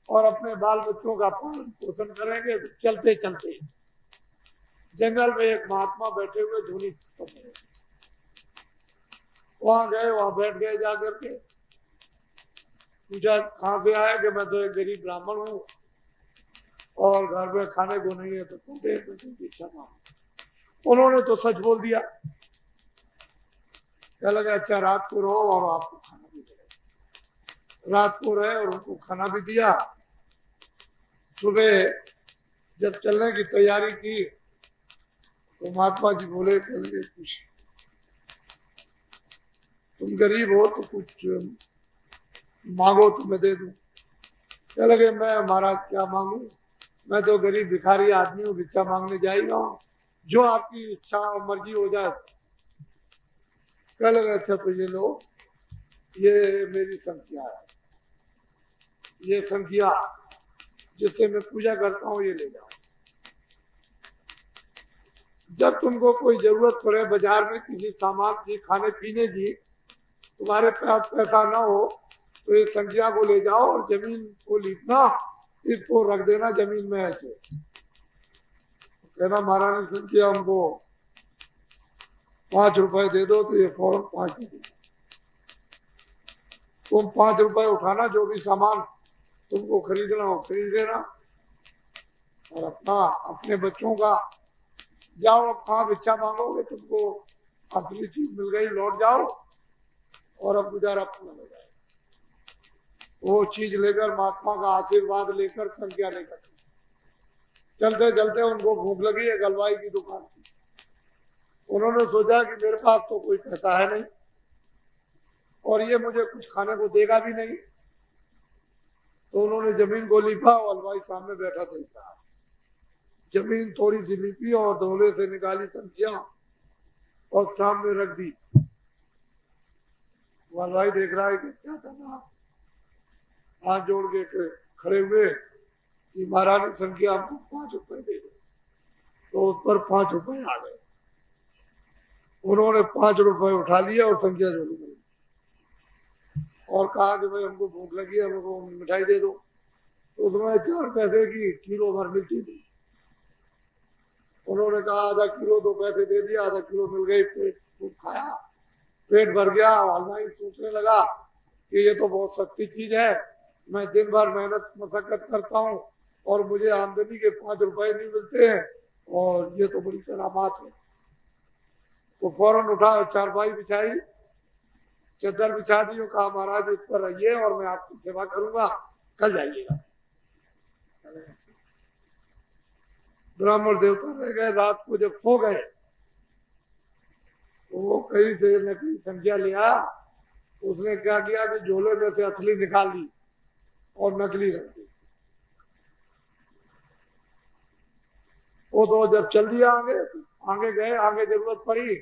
और अपने बाल बच्चों का पालन पोषण करेंगे। तो चलते चलते जंगल में एक महात्मा बैठे हुए धुनी, वहां गए, वहां बैठ गए, जाकर के पूछा कहां से आए? कि मैं तो एक गरीब ब्राह्मण हूं और घर में खाने को नहीं है तो तुम 1.5 पैसे की इच्छा मांगो। उन्होंने तो सच बोल दिया। क्या लगा, अच्छा रात को रहो और आपको खाना भी मिलेगा। रात को रहे और उनको खाना भी दिया। सुबह जब चलने की तैयारी की तो महात्मा जी बोले, चलिए कुछ, तुम गरीब हो तो कुछ मांगो तो मैं दे दूं। क्या लगे, मैं महाराज क्या मांगू, मैं तो गरीब भिखारी आदमी हूँ, भिक्षा मांगने जाएगा हूँ, जो आपकी इच्छा और मर्जी हो जाए। क्या लगे, अच्छा तो ये लो, ये मेरी संख्या है, ये संख्या जिससे मैं पूजा करता हूँ, ये ले जाओ। जब तुमको कोई जरूरत पड़े बाजार में किसी सामान की, खाने पीने की, तुम्हारे पास पैसा ना हो तो ये संख्या को ले जाओ और जमीन को लीपना, इसको रख देना जमीन में ऐसे। कहना महारानी संख्या हमको 5 रुपए दे दो, तो ये फौरन 5 दे दो। तुम 5 रुपए उठाना, जो भी सामान तुमको खरीदना हो खरीद लेना, और अपने बच्चों का जाओ, कहाँ भिक्षा मांगोगे, तुमको अपनी चीज मिल गई, लौट जाओ और अब गुजारा पूरा हो जाए। वो चीज लेकर, महात्मा का आशीर्वाद लेकर, संख्या लेकर चलते चलते उनको भूख लगी है हलवाई की दुकान की। उन्होंने सोचा कि मेरे पास तो कोई पैसा है नहीं और ये मुझे कुछ खाने को देगा भी नहीं, तो उन्होंने जमीन को लीपा और हलवाई सामने बैठा था। जमीन थोड़ी सी लीपी और धोले से निकाली संख्या और सामने रख दी। हलवाई देख रहा है कि क्या करना, हाथ जोड़ के खड़े हुए कि महारानी संख्या हमको 5 रुपए दे दो। तो उस पर 5 रुपए आ गए। उन्होंने 5 रुपए उठा लिया और संख्या जोड़ ली और कहा कि भाई हमको भूख लगी है, हमको मिठाई दे दो। तो उसमें 4 पैसे की किलो भर मिलती थी। उन्होंने कहा आधा किलो 2 पैसे दे दिया, आधा किलो मिल गई, पेट खूब खाया, पेट भर गया। हलवाई सोचने लगा कि ये तो बहुत सस्ती चीज है, मैं दिन भर मेहनत मशक्कत करता हूँ और मुझे आमदनी के 5 रुपए नहीं मिलते हैं, और ये तो बड़ी करामात है। तो फौरन उठा, चारपाई बिछाई, चादर बिछा दी और कहा महाराज इस पर रहिए और मैं आपकी सेवा करूंगा, कल जाइएगा। ब्राह्मण देवता रह गए। रात को जब सो गए तो वो कहीं से नकली संख्या लिया। उसने क्या किया कि झोले में से असली निकाल ली और नकली रख दी। वो तो जब चल दिया आगे गए, आगे जरूरत पड़ी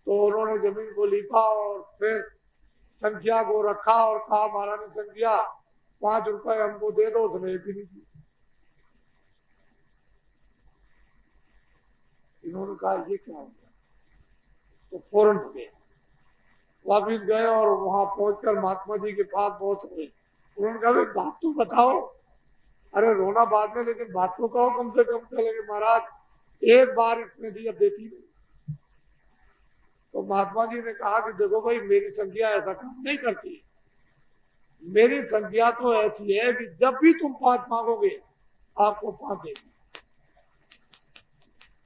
तो उन्होंने जमीन को लीपा और फिर संख्या को रखा और कहा महारानी संख्या 5 रुपए हमको दे दो। उसने एक भी नहीं दी। इन्होंने कहा ये क्या हो गया, तो फौरन गए, वापिस गए और वहां पहुंचकर महात्मा जी के पास बहुत हुए। उन्होंने कहा बात तो बताओ। अरे रोना बाद में, लेकिन बात तो कहो कम से कम। चलेंगे महाराज एक बार इसने दी, अब देती नहीं। तो महात्मा जी ने कहा कि देखो भाई, मेरी संख्या ऐसा काम नहीं करती। मेरी संख्या तो ऐसी है कि जब भी तुम 5 मांगोगे आपको 5 देगी।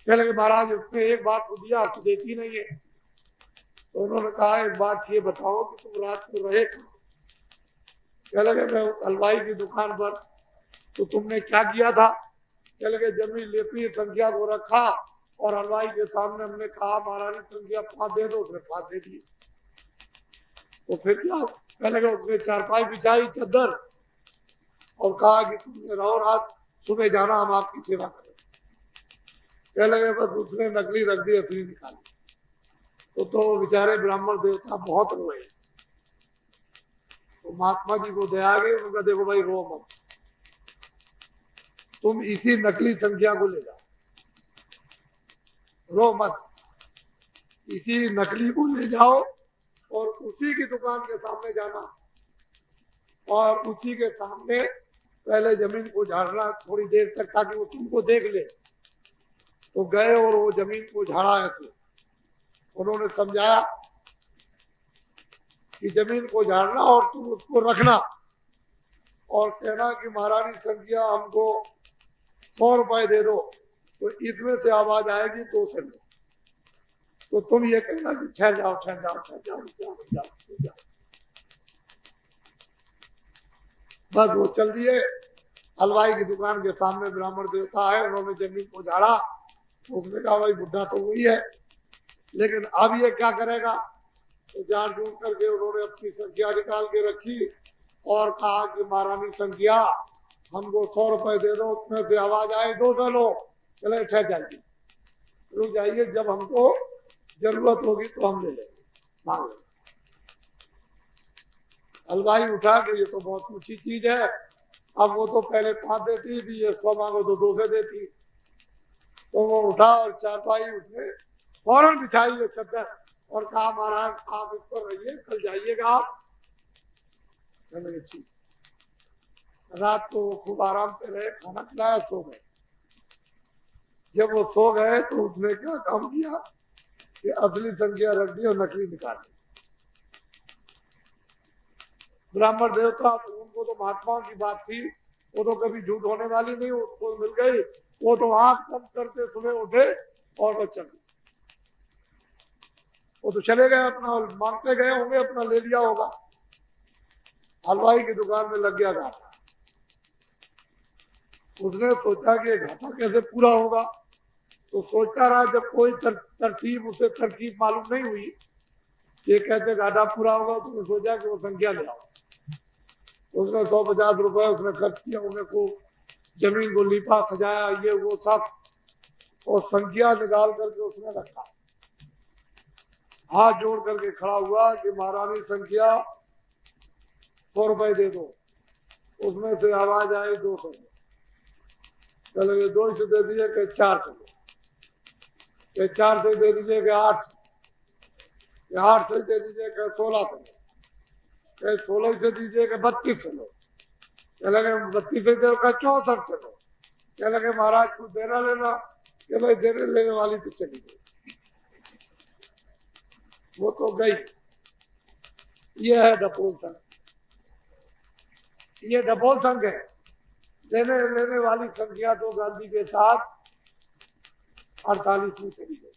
चलेंगे महाराज उसने एक बात को दिया, तो देती नहीं है। तो उन्होंने कहा एक बात ये बताओ कि तुम रात को रहे कहाँ? कह लगे मैं हलवाई की दुकान पर। तो तुमने क्या किया था? कह लगे जमीन लेती, संख्या को रखा और हलवाई के सामने हमने कहा महारानी संख्या 5 दे दो, उसने 5 दे दिए। तो फिर क्या? कह लगे उसने चारपाई बिछाई, चादर, और कहा कि तुमने रहो रात, सुबह जाना, हम आपकी सेवा करें। कह लगे बस उसने नकली रख दी, असली निकाली। तो बेचारे ब्राह्मण देवता बहुत रोए। तो महात्मा जी को दया आ गई। उन्होंने कहा देखो भाई रो मत, तुम इसी नकली संख्या को ले जाओ, रो मत, इसी नकली को ले जाओ और उसी की दुकान के सामने जाना और उसी के सामने पहले जमीन को झाड़ना थोड़ी देर तक, ताकि वो तुमको देख ले। तो गए और वो जमीन को झाड़ा ऐसे। उन्होंने समझाया कि जमीन को झाड़ना और तुम उसको रखना और कहना कि महारानी संख्या हमको 100 रुपए दे दो, तो इसमें से आवाज आएगी 2 से लो। तो तुम ये कहना कि ठहर जाओ ठहर जाओ ठहर जाओ, जाओ, जाओ, जाओ। बस वो चल दिए। हलवाई की दुकान के सामने ब्राह्मण देवता है, उन्होंने जमीन को झाड़ा। उसने कहा भाई बुढ़ा तो वही है, लेकिन अब ये क्या करेगा। तो जान जूझ करके उन्होंने अपनी संख्या निकाल के रखी और कहा कि महारानी संख्या हमको 100 रुपए दे दो, उसमें से आवाज आए 2 से लो। चले ठहर जाइए, रुक जाइए, जब हमको जरूरत होगी तो हम ले लेंगे, मांग लेंगे। हलवाई उठा कि ये तो बहुत ऊंची चीज है, अब वो तो पहले 5 देती थी, ये 100 मांगो तो 2 से देती। तो वो उठा और चारपाई उसने फौरन बिछाई है चद्दर और कहा महाराज आप इस पर रहिए, कल जाइएगा आप। ठीक। रात को वो खूब आराम से रहे, खाना खिलाया, सो गए। जब वो सो गए तो उसने क्या काम किया कि असली संख्या रख दी और नकली निकाल दी। ब्राह्मण देवता तो उनको तो महात्माओं की बात थी, वो तो कभी झूठ होने वाली नहीं, उसको मिल गई। वो तो आंख बंद करते सुबह उठे और वो चल, वो तो चले गए, अपना मांगते गए होंगे, अपना ले लिया होगा। हलवाई की दुकान में लग गया घाटा। उसने सोचा कि घाटा कैसे पूरा होगा, तो सोचता रहा, जब कोई तरतीब उसे तरकीब मालूम नहीं हुई ये कैसे घाटा पूरा होगा, तो उसने सोचा कि वो संख्या ले आओ। उसने 150 रुपए उसने खर्च किया, उन्हें को जमीन को लीपा सजाया, ये वो सब, और संख्या निकाल करके उसने रखा। हाथ जोड़ करके खड़ा हुआ कि महारानी संख्या 100 रुपए दे दो, उसमें से आवाज आई 200। चलो ये 2 से दे दीजिए कि 4 से दो, 4 से दे दीजिए कि 8 से, 8 से दे दीजिए कि 16 से, 16 से दीजिए कि 32 से लो। क्या लगे 32 से दे का 64 से लो। क्या लगे महाराज कुछ देना लेना, कि भाई देने लेने वाली तो चली गई, वो तो गई। ये है डपोल संघ, ये डपोल संघ है। देने लेने वाली संख्या तो गांधी के साथ 48 में चली गई।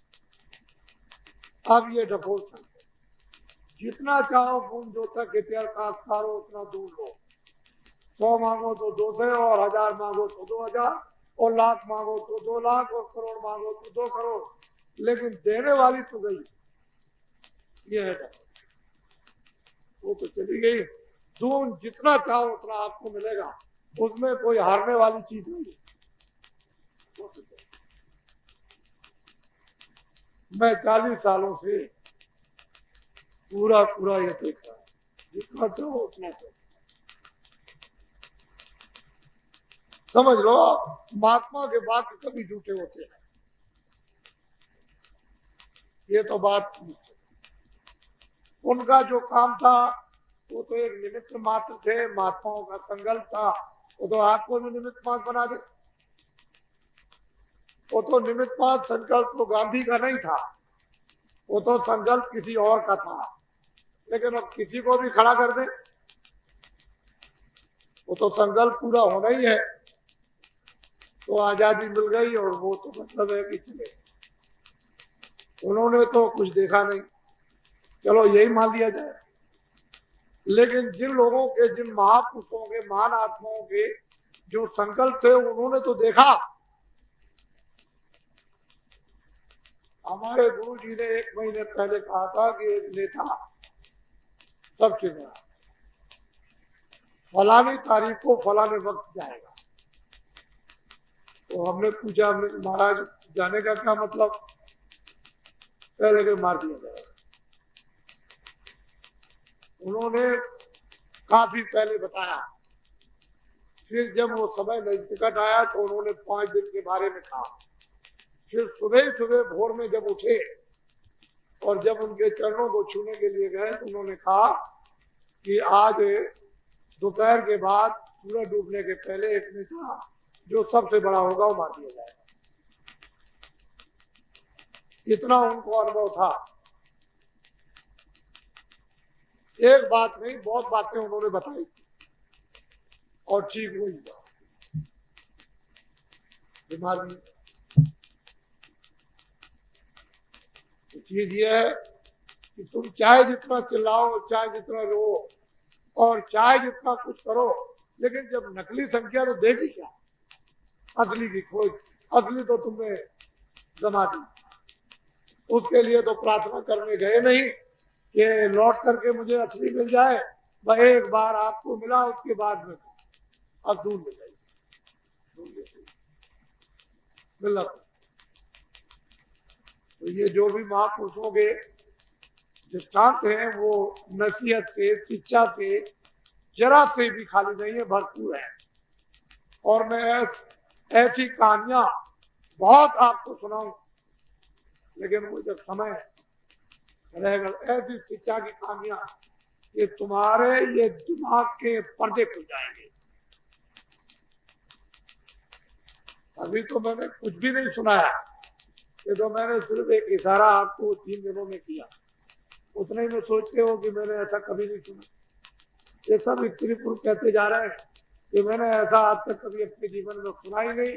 अब ये डपोल संघ है। जितना चाहो बूंदो तक इतिहास करो, उतना दूर लो। 100 मांगो तो 2 से, और 1000 मांगो तो 2000, और लाख मांगो तो 2 लाख, और करोड़ मांगो तो 2 करोड़, लेकिन देने वाली तो गई। ये है वो तो चली गई। दून जितना चाहो उतना आपको मिलेगा, उसमें कोई हारने वाली चीज नहीं है। मैं 40 सालों से पूरा पूरा ये देख रहा हूं, जितना चाहो उतना चाहो। समझ लो महात्मा के वाक्य कभी झूठे होते हैं, ये तो बात। उनका जो काम था वो तो एक निमित्त मात्र थे, महात्माओं का संकल्प था, वो तो आपको भी निमित्त मात्र बना दे। वो तो निमित्त मात्र संकल्प तो गांधी का नहीं था, वो तो संकल्प किसी और का था, लेकिन अब किसी को भी खड़ा कर दे, वो तो संकल्प पूरा होना ही है। तो आजादी मिल गई और वो तो मतलब है कि चले, उन्होंने तो कुछ देखा नहीं, चलो यही मान लिया जाए। लेकिन जिन लोगों के, जिन महापुरुषों के, महान आत्माओं के जो संकल्प थे, उन्होंने तो देखा। हमारे गुरु जी ने 1 महीने पहले कहा था कि एक नेता सबसे बड़ा फलानी तारीख को फलाने वक्त जाएगा। तो हमने पूछा, महाराज जाने का क्या मतलब, पहले के मार दिया जाएगा। उन्होंने काफी पहले बताया, फिर जब वो समय निकट आया तो उन्होंने 5 दिन के बारे में कहा। फिर सुबह सुबह भोर में जब उठे और जब उनके चरणों को छूने के लिए गए तो उन्होंने कहा कि आज दोपहर के बाद सूरज डूबने के पहले एक नेता जो सबसे बड़ा होगा वो मार दिया जाएगा। इतना उनको अनुभव था। एक बात नहीं, बहुत बातें उन्होंने बताई और ठीक हुई। बीमारी है। तो चीज ये है कि तुम चाहे जितना चिल्लाओ, चाहे जितना रो और चाहे जितना कुछ करो, लेकिन जब नकली संख्या तो देगी क्या? असली की खोज, असली तो तुमने जमा दी। उसके लिए तो प्रार्थना करने गए नहीं कि लौट करके मुझे असली मिल जाए, वह एक बार आपको मिला उसके बाद में अब दूर मिल जाएगी, मिला। तो ये जो भी महापुरुषों के दृष्टांत हैं वो नसीहत से, शिक्षा से जरा से भी खाली नहीं है, भरपूर है। और मैं ऐसी कहानियां बहुत आपको सुनाऊं, लेकिन वो जब समय रहेगा, ऐसी शिक्षा की कहानियां ये तुम्हारे ये दिमाग के पर्दे खुल जाएंगे। अभी तो मैंने कुछ भी नहीं सुनाया, ये तो मैंने सिर्फ एक इशारा आपको 3 दिनों में किया, उतने ही में सोचते हो कि मैंने ऐसा कभी नहीं सुना। ये सब स्त्री पुरुष कहते जा रहे हैं कि मैंने ऐसा आज तक कभी अपने जीवन में सुना ही नहीं,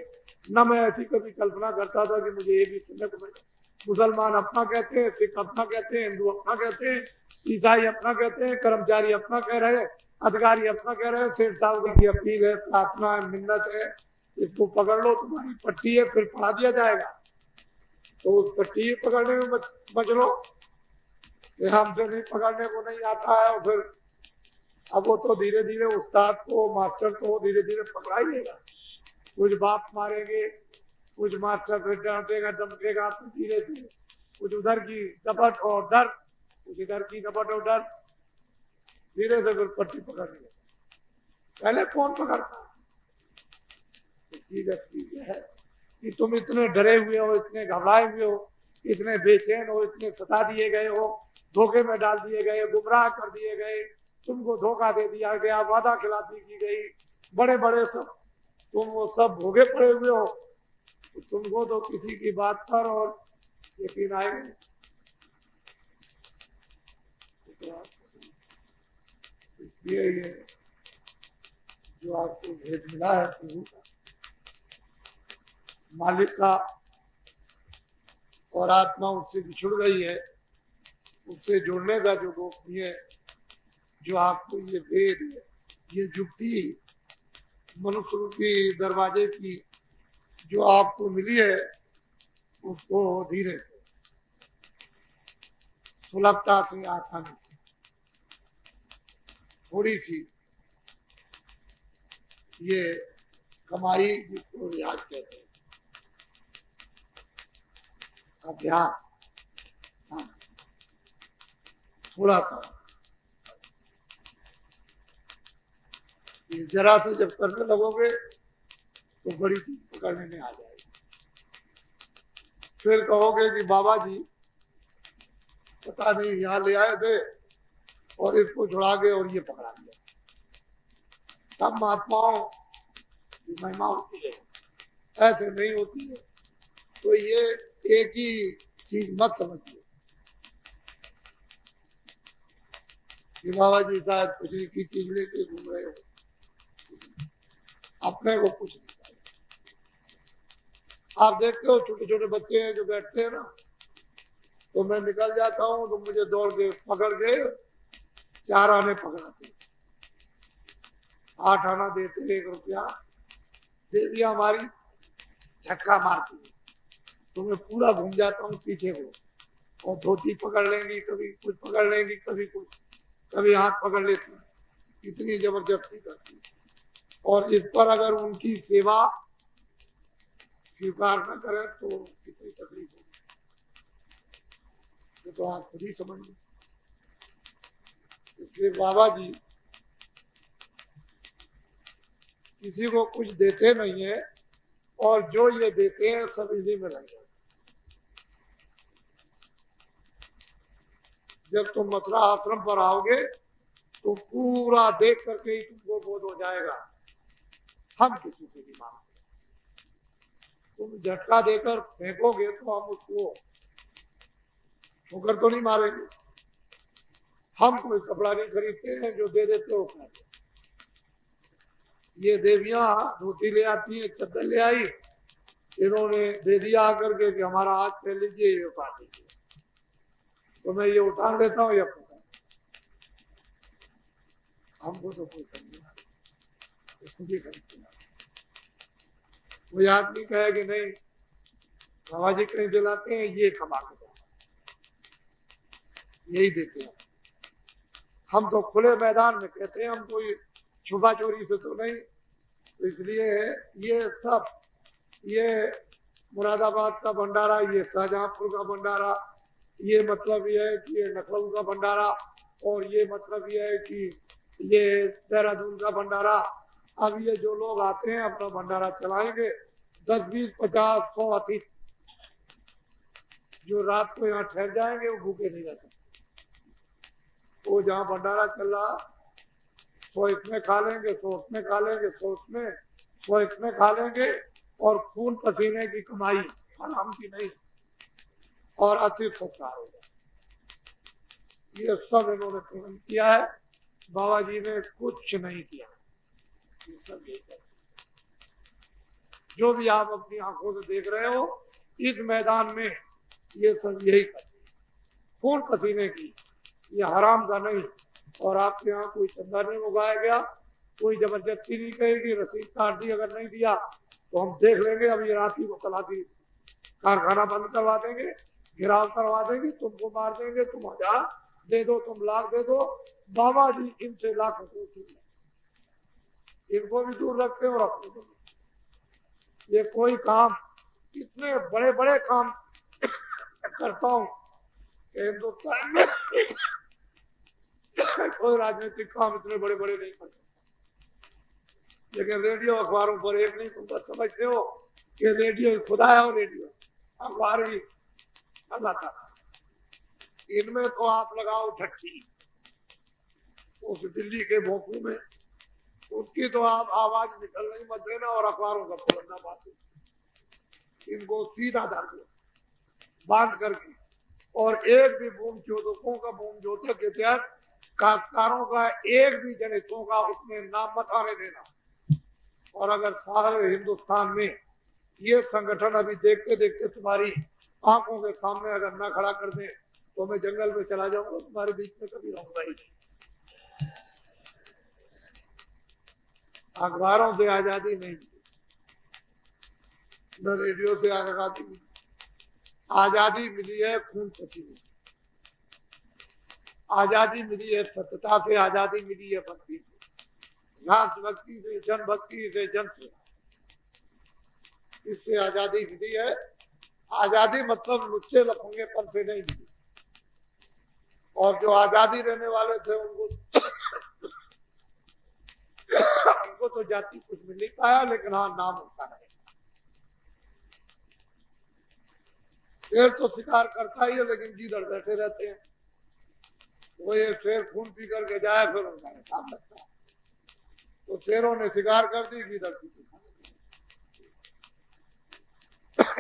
न मैं ऐसी कभी कल्पना करता था कि मुझे ये भी सुनने को मिले। मुसलमान अपना कहते हैं, सिख अपना कहते हैं, हिंदू अपना कहते हैं, ईसाई अपना कहते हैं, कर्मचारी अपना कह रहे हैं, अधिकारी अपना कह रहे हैं, सेठ साहब की अपील है, प्रार्थना है, मिन्नत है, इसको पकड़ लो, तुम्हारी पट्टी है, फिर पढ़ा दिया जाएगा। तो उस पट्टी पकड़ने में बच लो, हमसे नहीं पकड़ने को नहीं आता है। और फिर अब वो तो धीरे धीरे उस्ताद को, मास्टर को धीरे धीरे पकड़ा ही देगा। कुछ बाप मारेंगे, कुछ मास्टर फिर डांटेगा, धमकेगा, धीरे धीरे कुछ उधर की झपट और डर, कुछ इधर की झपट और डर, धीरे से फिर पट्टी पकड़ने लगे। पहले कौन पकड़ता? चीज है कि तुम इतने डरे हुए हो, इतने घबराए हुए हो, इतने बेचैन हो, इतने सता दिए गए हो, धोखे में डाल दिए गए, गुमराह कर दिए गए, तुमको धोखा दे दिया गया, वादा खिलाफी की गई, बड़े बड़े सब तुम वो सब भोगे पड़े हुए हो। तो तुमको तो किसी की बात पर और यकीन आएगा। इसलिए ये जो आपको भेद मिला है प्रभु का, मालिक का, और आत्मा उससे बिछुड़ गई है, उससे जुड़ने का जो गोपनीय, जो आपको ये भेद, ये जुक्ति मनुष्य रूपी दरवाजे की जो आपको मिली है, उसको धीरे से सुलभता से, आसानी से, थोड़ी सी ये कमाई जिसको रियाज कहते हैं, अभ्यास, थोड़ा सा जरा से जब करने लगोगे तो बड़ी चीज पकड़ने में आ जाएगी। फिर कहोगे कि बाबा जी पता नहीं यहाँ ले आए थे और इसको छुड़ा गए और ये पकड़ा दिया। सब महात्माओं की महिमा होती है, ऐसे नहीं होती है। तो ये एक ही चीज मत समझिए कि बाबा जी शायद कुछ की चीज लेके घूम रहे हो, अपने को कुछ नहीं चाहिए। आप देखते हो छोटे छोटे बच्चे हैं जो बैठते हैं ना, तो मैं निकल जाता हूँ तो मुझे दौड़ के पकड़ के 4 आने पकड़ाते, 8 आना देते, 1 रुपया देवी हमारी झटका मारती है, तो मैं पूरा घूम जाता हूँ पीछे को, और धोती पकड़ लेंगी, कभी कुछ पकड़ लेंगी, कभी कुछ, कभी हाथ पकड़ लेती, इतनी जबरदस्ती करती। और इस पर अगर उनकी सेवा स्वीकार न करें तो कितनी तकलीफ होगी, ये तो आप खुद ही समझ लो। इसलिए बाबा जी किसी को कुछ देते नहीं है, और जो ये देते हैं सब इसी में लग जाए। जब तुम मथुरा आश्रम पर आओगे तो पूरा देख करके ही तुमको बोध हो जाएगा, हम किसी से नहीं मांगते। तुम झटका देकर फेंकोगे तो हम उसको ठोकर तो नहीं मारेंगे। हम कोई कपड़ा नहीं खरीदते हैं, जो दे देते हो खाते। ये देवियां धोती ले आती है, चद्दर ले आई, इन्होंने दे दिया आकर के कि हमारा हाथ पे लीजिए, ये उठा दीजिए, तो मैं ये उठा लेता हूँ या पकड़, हमको तो कोई समझ खुद ही करते। कोई आदमी कहे कि नहीं बाबा जी कहीं दिलाते हैं, ये कमा के यही देते हैं। हम तो खुले मैदान में कहते हैं, हम कोई छुपा चोरी से तो नहीं। तो इसलिए ये सब, ये मुरादाबाद का भंडारा, ये शाहजहांपुर का भंडारा, ये मतलब ये है कि ये लखनऊ का भंडारा, और ये मतलब ये है कि ये देहरादून का भंडारा। अब ये जो लोग आते हैं अपना भंडारा चलाएंगे, 10, 20, 50, 100 अतिथि जो रात को यहाँ ठहर जाएंगे वो भूखे नहीं रह सकते। वो जहाँ भंडारा चल रहा, 100 इसमें खा लेंगे, 100 उसमें खा लेंगे, 100 उसमें, 100 इसमें खा लेंगे, और खून पसीने की कमाई, हराम की नहीं, और अति सत्कार हो जाए। ये सब इन्होंने पूर्ण किया है, बाबा जी ने कुछ नहीं किया। ये सब यही करते, जो भी आप अपनी आंखों से देख रहे हो इस मैदान में, ये सब यही करते, खून पसीने की, ये हराम का नहीं। और आपके यहाँ कोई चंदा नहीं उगाया गया, कोई जबरदस्ती नहीं कहेगी, रसीद काट दी, अगर नहीं दिया तो हम देख लेंगे, अब ये रात ही को कलाती कारखाना बंद करवा देंगे, गिराव करवा देंगे, तुमको मार देंगे, तुम 1000 दे दो, तुम लाख दे दो। बाबा जी इनसे लाख इनको भी दूर रखते हैं और अपने को। ये कोई काम, इतने बड़े बड़े काम करता हूँ हिंदुस्तान में, कोई राजनीतिक काम इतने बड़े बड़े नहीं करते, लेकिन रेडियो अखबारों पर एक नहीं, तुम तो समझते हो कि रेडियो खुदा है और रेडियो अखबार ही अल्लाह ताला। इनमें तो आप लगाओ ठट्ठी, उस दिल्ली के भोंपू में उसकी तो आप आवाज निकल नहीं मत देना, और अखबारों का पढ़ना बात। इनको सीधा डाल दो बांध करके, और एक भी बूम चोदकों का बूम जोतक के तहत काश्तकारों का एक भी जनहितों का उसमें नाम मत आने देना। और अगर सारे हिंदुस्तान में ये संगठन अभी देखते देखते तुम्हारी आंखों के सामने अगर ना खड़ा कर दे तो मैं जंगल में चला जाऊंगा, तुम्हारे बीच में कभी रहूंगा ही नहीं। अखबारों से आजादी नहीं, न रेडियो से आजादी मिली। आजादी मिली है खून पसीने, आजादी मिली है सत्यता से, आजादी मिली है भक्ति से, राष्ट्र भक्ति से, जन भक्ति से, जन सेवा, इससे आजादी मिली है। आजादी मतलब लुच्चे लफंगेपन से नहीं मिली। और जो आजादी देने वाले थे उनको तो जाति कुछ मिल नहीं पाया, लेकिन हाँ नाम होता है। शेर तो शिकार करता ही है, लेकिन जिधर बैठे रहते हैं। वो ये शेर खून पी करके जाए फिर उनका हिसाब लगता है। तो शेरों ने शिकार कर दी, जिधर पी।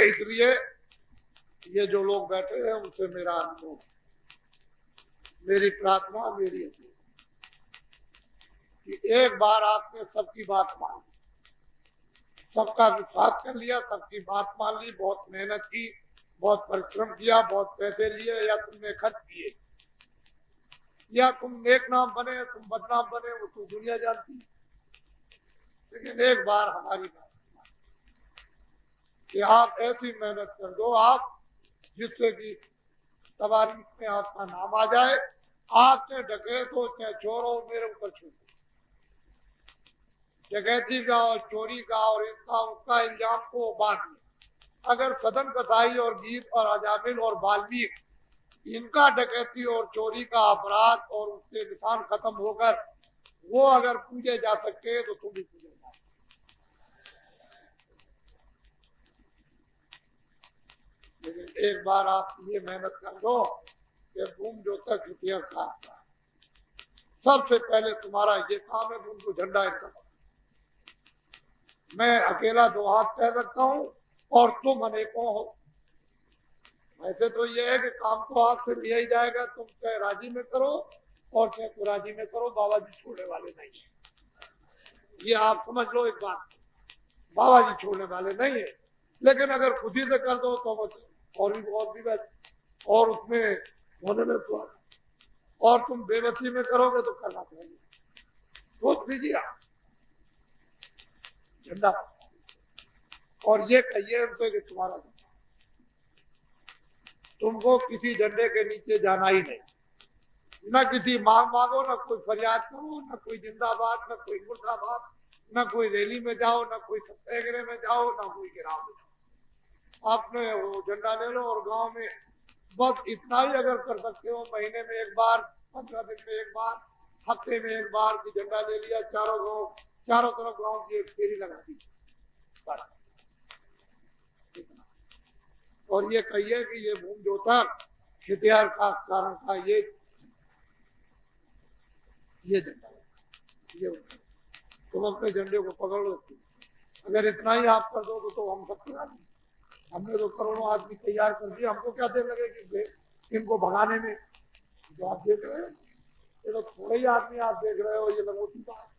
इसलिए ये जो लोग बैठे हैं उनसे मेरा अनुभव, मेरी प्रार्थना, मेरी अपील कि एक बार आपने सबकी बात मान ली, सबका विश्वास कर लिया, सबकी बात मान ली, बहुत मेहनत की, बहुत परिश्रम किया, बहुत पैसे लिए, या तुमने खर्च किए, या तुम नेक नाम बने, तुम बदनाम बने, वो तो दुनिया जानती है। लेकिन एक बार हमारी बात कि आप ऐसी मेहनत कर दो आप जिससे कि तवारीख में आपका नाम आ जाए। आपने डकैत हो चाहे चोर हो, मेरे ऊपर छोड़ दो। डकैती का और चोरी का और इसका उसका इल्जाम को बांट ले। अगर सदन कसाई और गीत और अजामिल और वाल्मीकि इनका डकैती और चोरी का अपराध और उसके निशान खत्म होकर वो अगर पूजे जा सकते तो तुम भी पूजे जा। लेकिन एक बार आप ये मेहनत कर दो कि बूम जो तक इतिहास का सबसे पहले तुम्हारा ये काम है बूम को झंडा इनका। मैं अकेला 2 हाथ पैर रखता हूं और तुम अनेकों हो। वैसे तो ये है कि काम तो आपसे लिया ही जाएगा, तुम चाहे राजी में करो और चाहे कुराजी में करो, बाबा जी छोड़ने वाले नहीं है। ये आप समझ लो एक बात, बाबा जी छोड़ने वाले नहीं है। लेकिन अगर खुद ही से कर दो तो और भी बेस्ट, और उसमें होने में स्वाद, और तुम बेबसी में करोगे तो करना चाहिए। सोच लीजिए आप झंडा, और ये कहिए उनको कि तुम्हारा झंडा, तुमको किसी झंडे के नीचे जाना ही नहीं, न किसी मांग मांगो, न कोई फरियाद करो, न कोई जिंदाबाद, न कोई मुर्दाबाद, न कोई रैली में जाओ, न कोई सत्याग्रह में जाओ, न कोई गिराव में जाओ। आपने वो झंडा ले लो और गांव में बस इतना ही अगर कर सकते हो, महीने में एक बार, 15 दिन में एक बार, हफ्ते में एक बार की झंडा ले लिया, चारों तरफ गांव की एक फेरी लगा दी, और ये कहिए कि ये भूमि जोता खेतिहार का कारण का ये झंडा, ये तुम अपने झंडे को पकड़ लो। अगर इतना ही आप कर दो तो हम सब करा देंगे। हमने तो करोड़ों आदमी तैयार कर दिए, हमको क्या देर लगे कि इनको भगाने में। जो आप देख रहे हो ये तो थोड़े ही आदमी आप देख रहे हो, ये लंगोटी बात,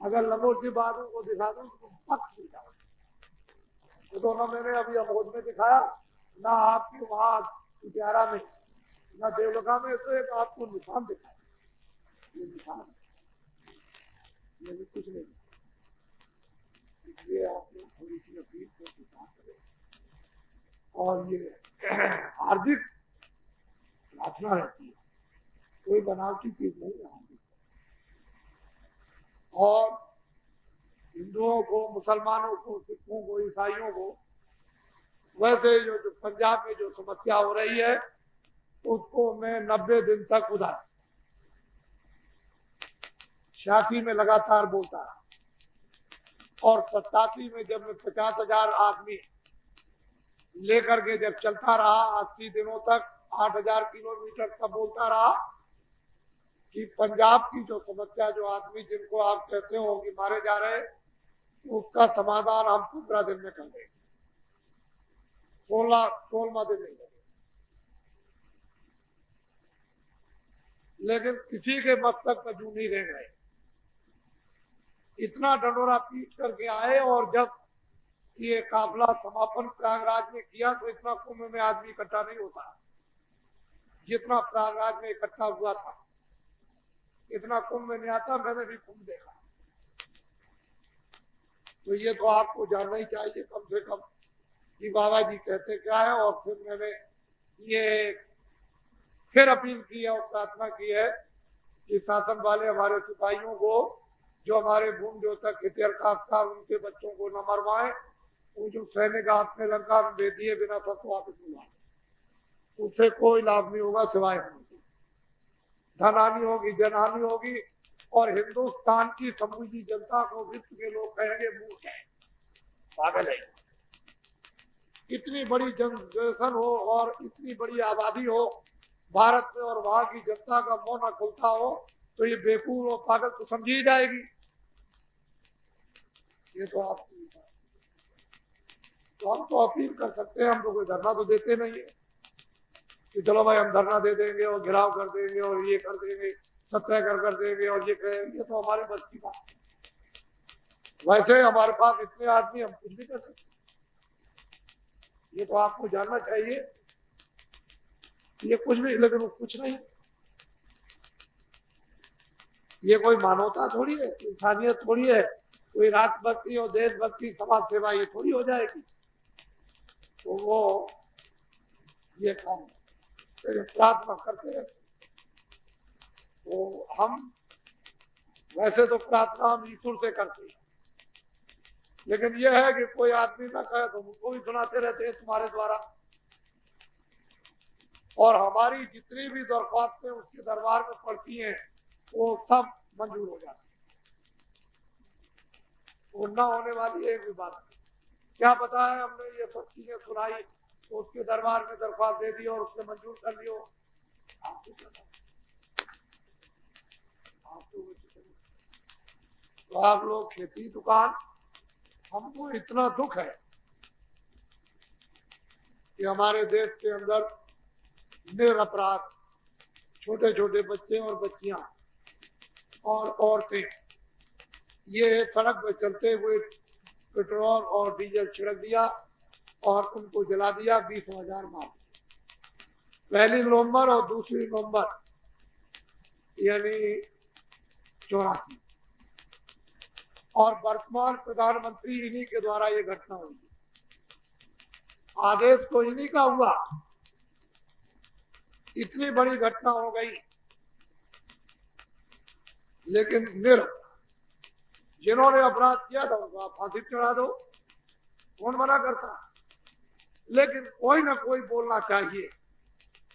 अगर लंगोटी बातों को दिखा दो तो पक्ष मिल जाओ। तो दोनों मैंने अभी अमोद में दिखाया ना, आपके वहां उजारा में ना देवलगा में, तो एक आपको निशान दिखाया, ये निशान, ये भी कुछ नहीं। इसलिए आपने थोड़ी सी अपील को करें, और ये हार्दिक प्रार्थना रहती है, कोई बनावटी चीज नहीं है। और हिंदुओं को, मुसलमानों को, सिखों को, ईसाइयों को, वैसे जो पंजाब में जो समस्या हो रही है उसको मैं 90 दिन तक उधार 86 में लगातार बोलता रहा, और 87 में जब मैं 50,000 आदमी लेकर के जब चलता रहा 80 दिनों तक, 8,000 किलोमीटर तक बोलता रहा कि पंजाब की जो समस्या, जो आदमी जिनको आप कहते हो कि मारे जा रहे, उसका समाधान हम 15 दिन में कर देंगे, 16वां दिन नहीं लगे। लेकिन किसी के मस्तक पर जू नहीं रह गए, इतना डंडोरा पीट करके आए, और जब ये काफिला समापन प्रयागराज में किया तो इतना कुंभ में आदमी इकट्ठा नहीं होता जितना प्रयागराज में इकट्ठा हुआ था, इतना कुंभ में नहीं आता। मैंने भी कुंभ देखा, तो ये तो आपको जानना ही चाहिए कम से कम कि बाबा जी कहते क्या है। और फिर मैंने ये फिर अपील की है और प्रार्थना की है कि शासन वाले हमारे सिपाहियों को, जो हमारे भूमि जोतक खेतिहर काश्तकार, उनके बच्चों को न मरवाएं। वो जो सैनिक आपने लंका में दे दिए बिना शर्त वापस नहीं, उससे कोई लाभ नहीं होगा सिवाय धनहानि होगी, जनहानि होगी, और हिंदुस्तान की समूची जनता को विश्व के लोग कहेंगे मूर्ख है, पागल है। इतनी बड़ी जनरेशन हो और इतनी बड़ी आबादी हो भारत में, और वहां की जनता का मुंह न खुलता हो, तो ये बेवकूफ और पागल तो समझी जाएगी। ये तो आप, तो हम तो अपील कर सकते हैं, हम तो कोई धरना तो देते नहीं है कि चलो भाई हम धरना दे देंगे और घिराव कर देंगे और ये कर देंगे, सत्याग्रह कर देंगे और ये करेंगे। ये तो हमारे बस की बात। वैसे हमारे पास इतने आदमी, हम कुछ भी कर सकते, ये तो आपको जानना चाहिए। ये कुछ भी, लेकिन वो कुछ नहीं, ये कोई मानवता थोड़ी है, इंसानियत थोड़ी है, कोई राष्ट्रभक्ति और देशभक्ति, समाज सेवा ये थोड़ी हो जाएगी। तो वो ये काम प्रार्थना करते हैं। तो हम वैसे तो प्रार्थना हम ईश्वर से करते हैं, लेकिन यह है कि कोई आदमी ना कहे तो उनको भी सुनाते रहते हैं तुम्हारे द्वारा, और हमारी जितनी भी दरख्वास्तें उसके दरबार में पड़ती हैं वो सब मंजूर हो जाती है। वो ना होने वाली एक भी बात नहीं। क्या पता है, हमने ये सब चीजें सुनाई तो उसके दरबार में दरख्वास्त दे दी और उसने मंजूर कर लियो। तो आप लोग खेती दुकान, हमको इतना दुख है कि हमारे देश के अंदर निरपराध छोटे छोटे बच्चे और बच्चियां और औरतें ये सड़क पर चलते हुए पेट्रोल और डीजल छिड़क दिया और उनको जला दिया, 20,000 मार। 1 नवंबर और 2 नवंबर यानी 84। और वर्तमान प्रधानमंत्री इन्हीं के द्वारा ये घटना हुई। आदेश तो इन्हीं का हुआ, इतनी बड़ी घटना हो गई, लेकिन जिन्होंने अपराध किया था उनको आप फांसी चढ़ा दो, कौन मना करता। लेकिन कोई ना कोई बोलना चाहिए,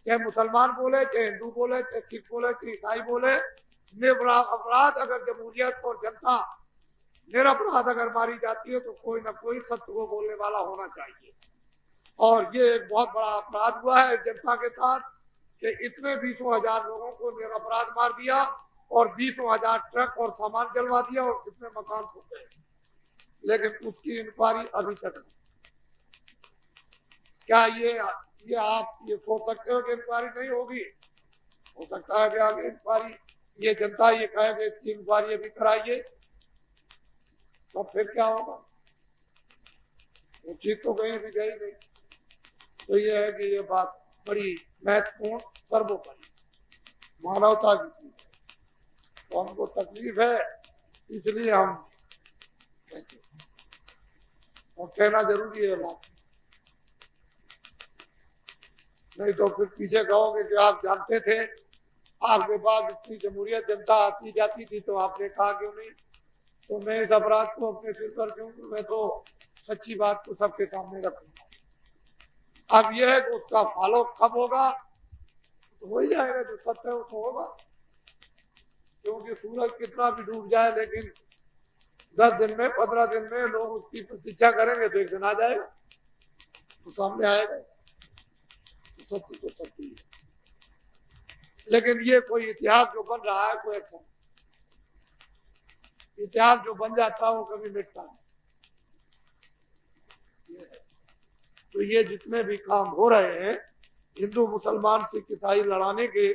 चाहे मुसलमान बोले, चाहे हिंदू बोले, चाहे सिख बोले, चाहे ईसाई बोले। अपराध अगर जमहूरियत और जनता निरपराध अगर मारी जाती है तो कोई ना कोई सत्य को बोलने वाला होना चाहिए। और ये एक बहुत बड़ा अपराध हुआ है जनता के साथ कि इतने 20,000 लोगों को निरपराध मार दिया और 20,000 ट्रक और सामान जलवा दिया और कितने मकान फूट गए। लेकिन उसकी इंक्वायरी अभी तक नहीं। क्या ये आप ये सोच सकते हो कि इंक्वायरी नहीं होगी? हो सकता है कि आगे इंक्वायरी, ये जनता ये कहे इसकी इंक्वायरी अभी कराइए, तो फिर क्या होगा? वो चीज तो कहीं भी गई नहीं। तो ये है कि ये बात बड़ी महत्वपूर्ण, सर्वोपरि मानवता की चीज है, तो हमको तकलीफ है, इसलिए हम कहते हैं और कहना जरूरी है बात। नहीं तो फिर पीछे कहोगे कि आप जानते थे, आपके पास इतनी जमहूरियत जनता आती जाती थी तो आपने कहा क्यों नहीं? तो मैं इस अपराध को अपने सिर पर क्यों? मैं तो सच्ची बात को सबके सामने रखूंगा। अब यह है कि उसका फॉलो कब होगा, तो हो ही जाएगा, जो सत्य है वो तो होगा। क्योंकि सूरज कितना भी डूब जाए, लेकिन 10 दिन में, 15 दिन में लोग उसकी प्रतीक्षा करेंगे तो एक दिन आ जाएगा, तो सामने आएगा। तो सत्य तो सत्य ही है। लेकिन ये कोई इतिहास जो बन रहा है, कोई अच्छा इतिहास जो बन जाता है वो कभी मिटता नहीं। तो ये जितने भी काम हो रहे हैं हिंदू मुसलमान सिख ईसाई लड़ाने के,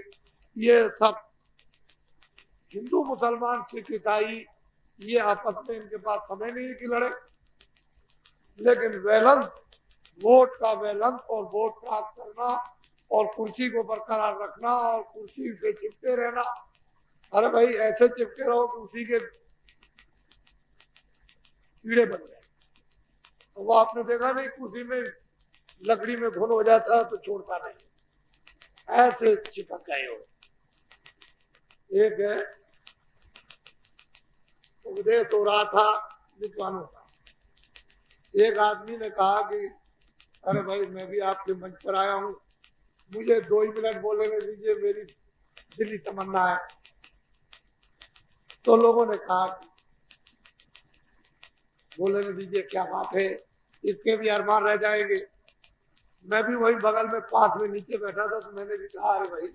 ये सब हिंदू मुसलमान सिख ईसाई ये आपस में इनके पास समय नहीं है कि लड़े। लेकिन वैलेंस, वोट का वैलेंस और वोट प्राप्त करना और कुर्सी को बरकरार रखना और कुर्सी से चिपके रहना, अरे भाई ऐसे चिपके रहो कि उसी के कीड़े बन गए। तो वो आपने देखा नहीं, कुर्सी में लकड़ी में घुन हो जाता है तो छोड़ता नहीं, ऐसे चिपक गए हो। एक उपदेश हो रहा था विद्वानों का, एक आदमी ने कहा कि अरे भाई मैं भी आपके मंच पर आया हूं, मुझे 2 ही मिनट बोलने दीजिए, मेरी दिली तमन्ना है। तो लोगों ने कहा बोलने दीजिए, क्या बात है, इसके भी अरमान रह जाएंगे। मैं भी वही बगल में पास में नीचे बैठा था, तो मैंने भी कहा अरे भाई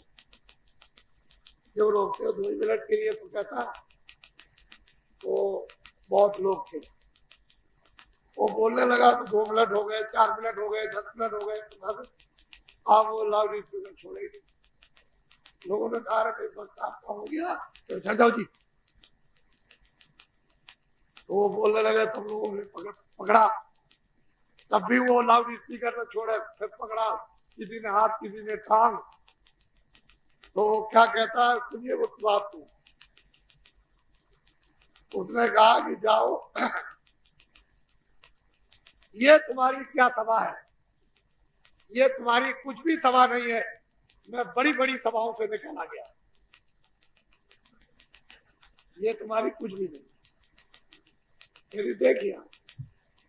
क्यों रोकते हो 2 मिनट के लिए? तो कहता तो बहुत लोग थे। वो बोलने लगा तो 2 मिनट हो गए, 4 मिनट हो गए, 10 मिनट हो गए, तो आप वो लाउड स्पीकर छोड़े ही नहीं। लोगों ने कहा अरे बस आपका हो गया तो चल जाओ जी। तो वो बोलने लगे, तुम लोगों ने पकड़ा, तब भी वो लाउड स्पीकर में छोड़े, फिर पकड़ा, किसी ने हाथ, किसी ने टांग। तो क्या कहता है सुनिए उस बात को। उसने कहा कि जाओ, ये तुम्हारी क्या सभा है, ये तुम्हारी कुछ भी सभा नहीं है। मैं बड़ी बड़ी सभाओं से निकाला गया, ये तुम्हारी कुछ भी नहीं। मेरी देखिए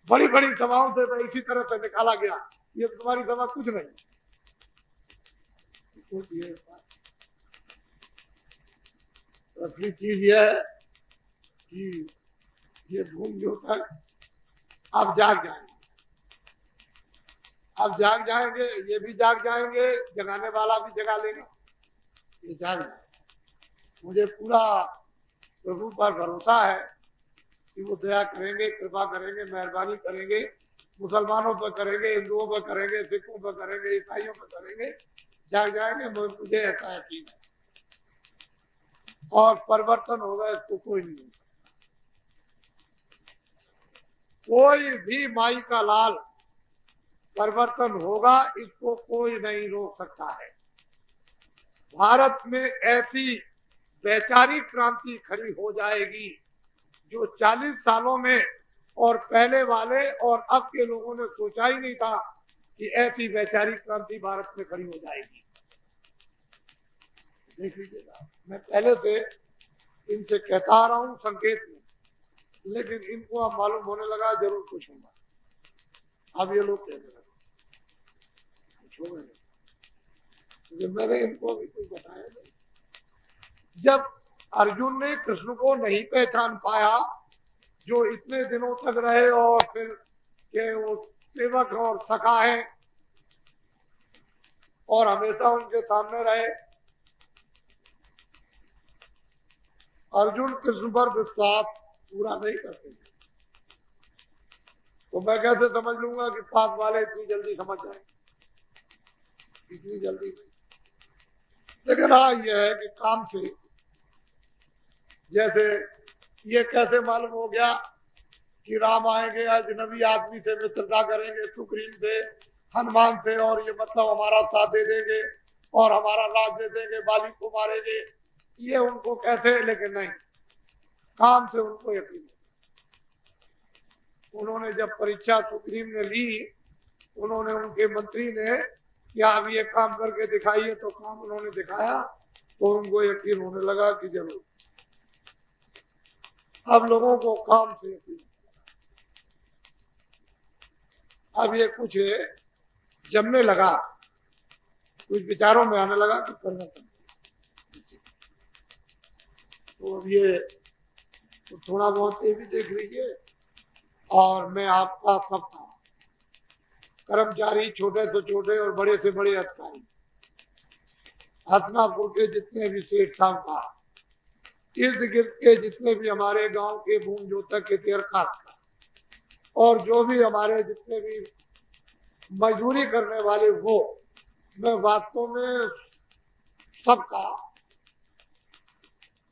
बड़ी बड़ी सभाओं से मैं इसी तरह से निकाला गया, ये तुम्हारी सभा कुछ नहीं। असली चीज यह है कि ये धूम जो तक अब जाग जाएंगे, अब जाग जाएंगे, ये भी जाग जाएंगे, जगाने वाला भी जगा लेगा, ये जाग जाएंगे। मुझे पूरा प्रभु पर भरोसा है कि वो दया करेंगे, कृपा करेंगे, मेहरबानी करेंगे, मुसलमानों पर करेंगे, हिंदुओं पर करेंगे, सिखों पर करेंगे, ईसाइयों पर करेंगे, जाग जाएंगे। मुझे ऐसा यकीन है और परिवर्तन होगा, इसको कोई नहीं होगा। कोई भी माई का लाल परिवर्तन होगा, इसको कोई नहीं रोक सकता है। भारत में ऐसी वैचारिक क्रांति खड़ी हो जाएगी जो 40 सालों में और पहले वाले और अब के लोगों ने सोचा ही नहीं था कि ऐसी वैचारिक क्रांति भारत में खड़ी हो जाएगी। देख लीजिएगा, मैं पहले से इनसे कहता आ रहा हूं संकेत में, लेकिन इनको अब मालूम होने लगा जरूर कुछ होगा। अब ये लोग कहने लगे कुछ होगा नहीं, क्योंकि मैंने इनको अभी कुछ बताया नहीं। जब अर्जुन ने कृष्ण को नहीं पहचान पाया, जो इतने दिनों तक रहे और फिर के वो सेवक और सखा है और हमेशा उनके सामने रहे, अर्जुन कृष्ण पर विश्वास पूरा नहीं करते, तो मैं कैसे समझ लूंगा कि पास वाले इतनी जल्दी समझ जाए? इतनी जल्दी नहीं। लेकिन हाँ यह है कि काम से, जैसे ये कैसे मालूम हो गया कि राम आएंगे, अजनबी आदमी से मित्रता करेंगे, सुग्रीव से, हनुमान से, और ये मतलब हमारा साथ दे देंगे और हमारा राज दे देंगे, बाली को मारेंगे, ये उनको कैसे? लेकिन नहीं, काम से उनको यकीन। उन्होंने जब परीक्षा सुग्रीव ने ली, उन्होंने उनके मंत्री ने कि आप ये काम करके दिखाइए, तो काम उन्होंने दिखाया, तो उनको यकीन होने लगा कि जरूर। अब लोगों को काम से यकीन, अब ये कुछ जमने लगा, कुछ विचारों में आने लगा कि परिवर्तन। तो अब ये तो थोड़ा बहुत ये भी देख लीजिए। और मैं आपका सबका कर्मचारी, छोटे से छोटे और बड़े से बड़े अधिकारी, हसनापुर के जितने भी सेठ साहूकार, इर्द गिर्द के जितने भी हमारे गांव के भूम जोतक के तेरखास, और जो भी हमारे जितने भी मजदूरी करने वाले, वो मैं वास्तव में सबका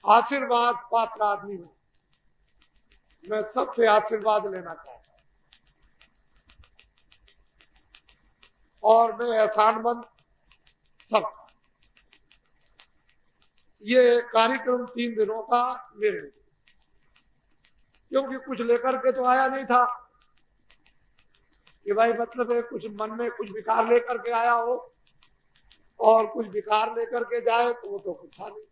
आशीर्वाद पात्र आदमी हूं। मैं सबसे आशीर्वाद लेना चाहता हूं और मैं एहसानमंद सबका। ये कार्यक्रम 3 दिनों का मेरे, क्योंकि कुछ लेकर के तो आया नहीं था कि भाई मतलब है कुछ मन में कुछ विकार लेकर के आया हो, और कुछ विकार लेकर के जाए तो वो तो कुछ था नहीं।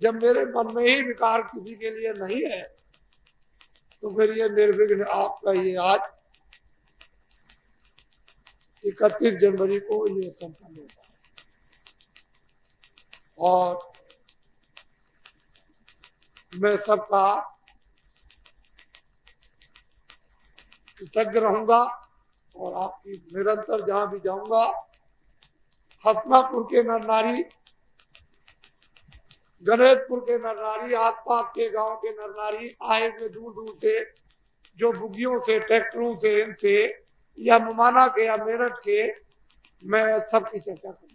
जब मेरे मन में ही विकार किसी के लिए नहीं है, तो फिर ये निर्विघ्न आपका ये आज 31 जनवरी को ये संपन्न होता है। और मैं सबका कृतज्ञ रहूंगा, और आपकी निरंतर जहां भी जाऊंगा, हसनापुर के नर नारी, गणेशपुर के नर नारी, आसपास के गांव के नर नारी आए हुए दूर दूर से, जो बुग्गियों से, ट्रैक्टरों से, इनसे, या मुमाना के या मेरठ के, मैं सबकी चर्चा करूंगा।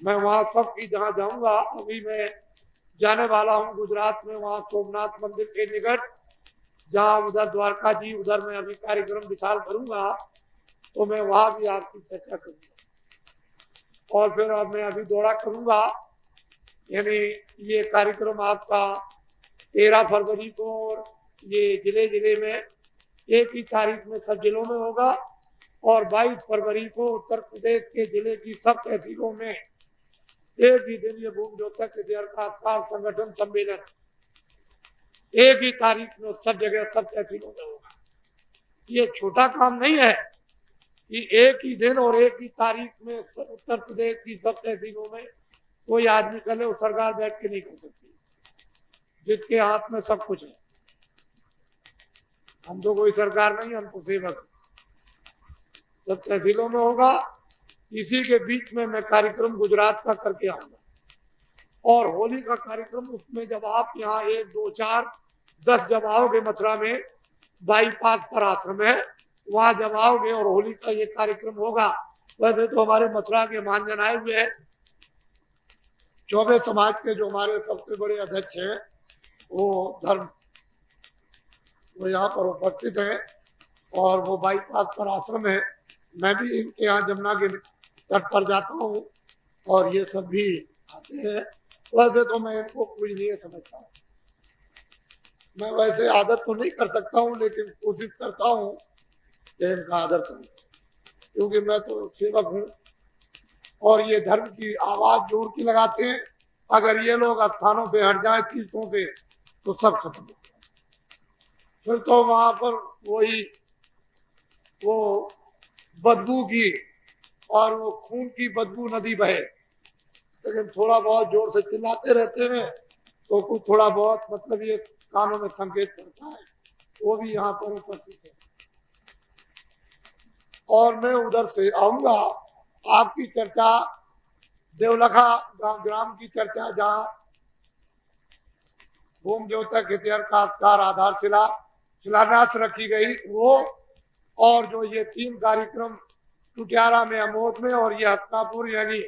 मैं वहां सबकी जहां जाऊंगा, अभी मैं जाने वाला हूं गुजरात में, वहां सोमनाथ मंदिर के निकट, जहां उधर द्वारका जी, उधर मैं अभी कार्यक्रम विशाल करूंगा, तो मैं वहां भी आपकी चर्चा करूंगा। और फिर अब मैं अभी दौरा करूंगा, यानी ये कार्यक्रम आपका 13 फरवरी को, और ये जिले जिले में एक ही तारीख में सब जिलों में होगा, और 22 फरवरी को उत्तर प्रदेश के जिले की सब तहसीलों में एक ही दिन ये भूमि जोतक के तेरखास संगठन सम्मेलन एक ही तारीख में सब जगह सब तहसीलों में होगा। ये छोटा काम नहीं है कि एक ही दिन और एक ही तारीख में उत्तर प्रदेश की सब तहसीलों में कोई आदमी कर ले, वो सरकार बैठ के नहीं कर सकती, जिसके हाथ में सब कुछ है। हम तो कोई सरकार नहीं, हम तो सेवक। सब तहसीलों में होगा, इसी के बीच में मैं कार्यक्रम गुजरात का करके आऊंगा। और होली का कार्यक्रम, उसमें जब आप यहाँ 1, 2, 4, 10 जब आओगे, मथुरा में बाईपास पर आश्रम है, वहां जब आओगे और होली का ये कार्यक्रम होगा, वैसे तो हमारे मथुरा के महाजन आए हुए हैं, चौबे समाज के जो हमारे सबसे बड़े अध्यक्ष हैं, वो धर्म, वो यहाँ पर उपस्थित हैं, और वो बाईपास पर आश्रम है। मैं भी इनके यहाँ जमुना के तट पर जाता हूँ और ये सब भी आते हैं। वैसे तो मैं इनको कोई नहीं समझता हूँ, मैं वैसे आदर तो नहीं कर सकता हूँ, लेकिन कोशिश करता हूँ कि इनका आदर करूँ, क्योंकि मैं तो सेवक हूँ। और ये धर्म की आवाज जोर की लगाते हैं, अगर ये लोग स्थानों से हट जाए, तीर्थों से, तो सब खत्म हो जाए। फिर तो वहां पर वही वो बदबू की और वो खून की बदबू नदी बहे। लेकिन थोड़ा बहुत जोर से चिल्लाते रहते हैं तो कुछ थोड़ा बहुत मतलब ये कानों में संकेत करता है, वो भी यहाँ पर उपस्थित है। और मैं उधर से आऊंगा, आपकी चर्चा देवलखा ग्राम की चर्चा, जहाँ भूम द्योतक इतिहास का आधारशिला शिलान्यास रखी गई, वो और जो ये 3 कार्यक्रम टुटियारा में, अमोद में और ये हत्तापुर यानी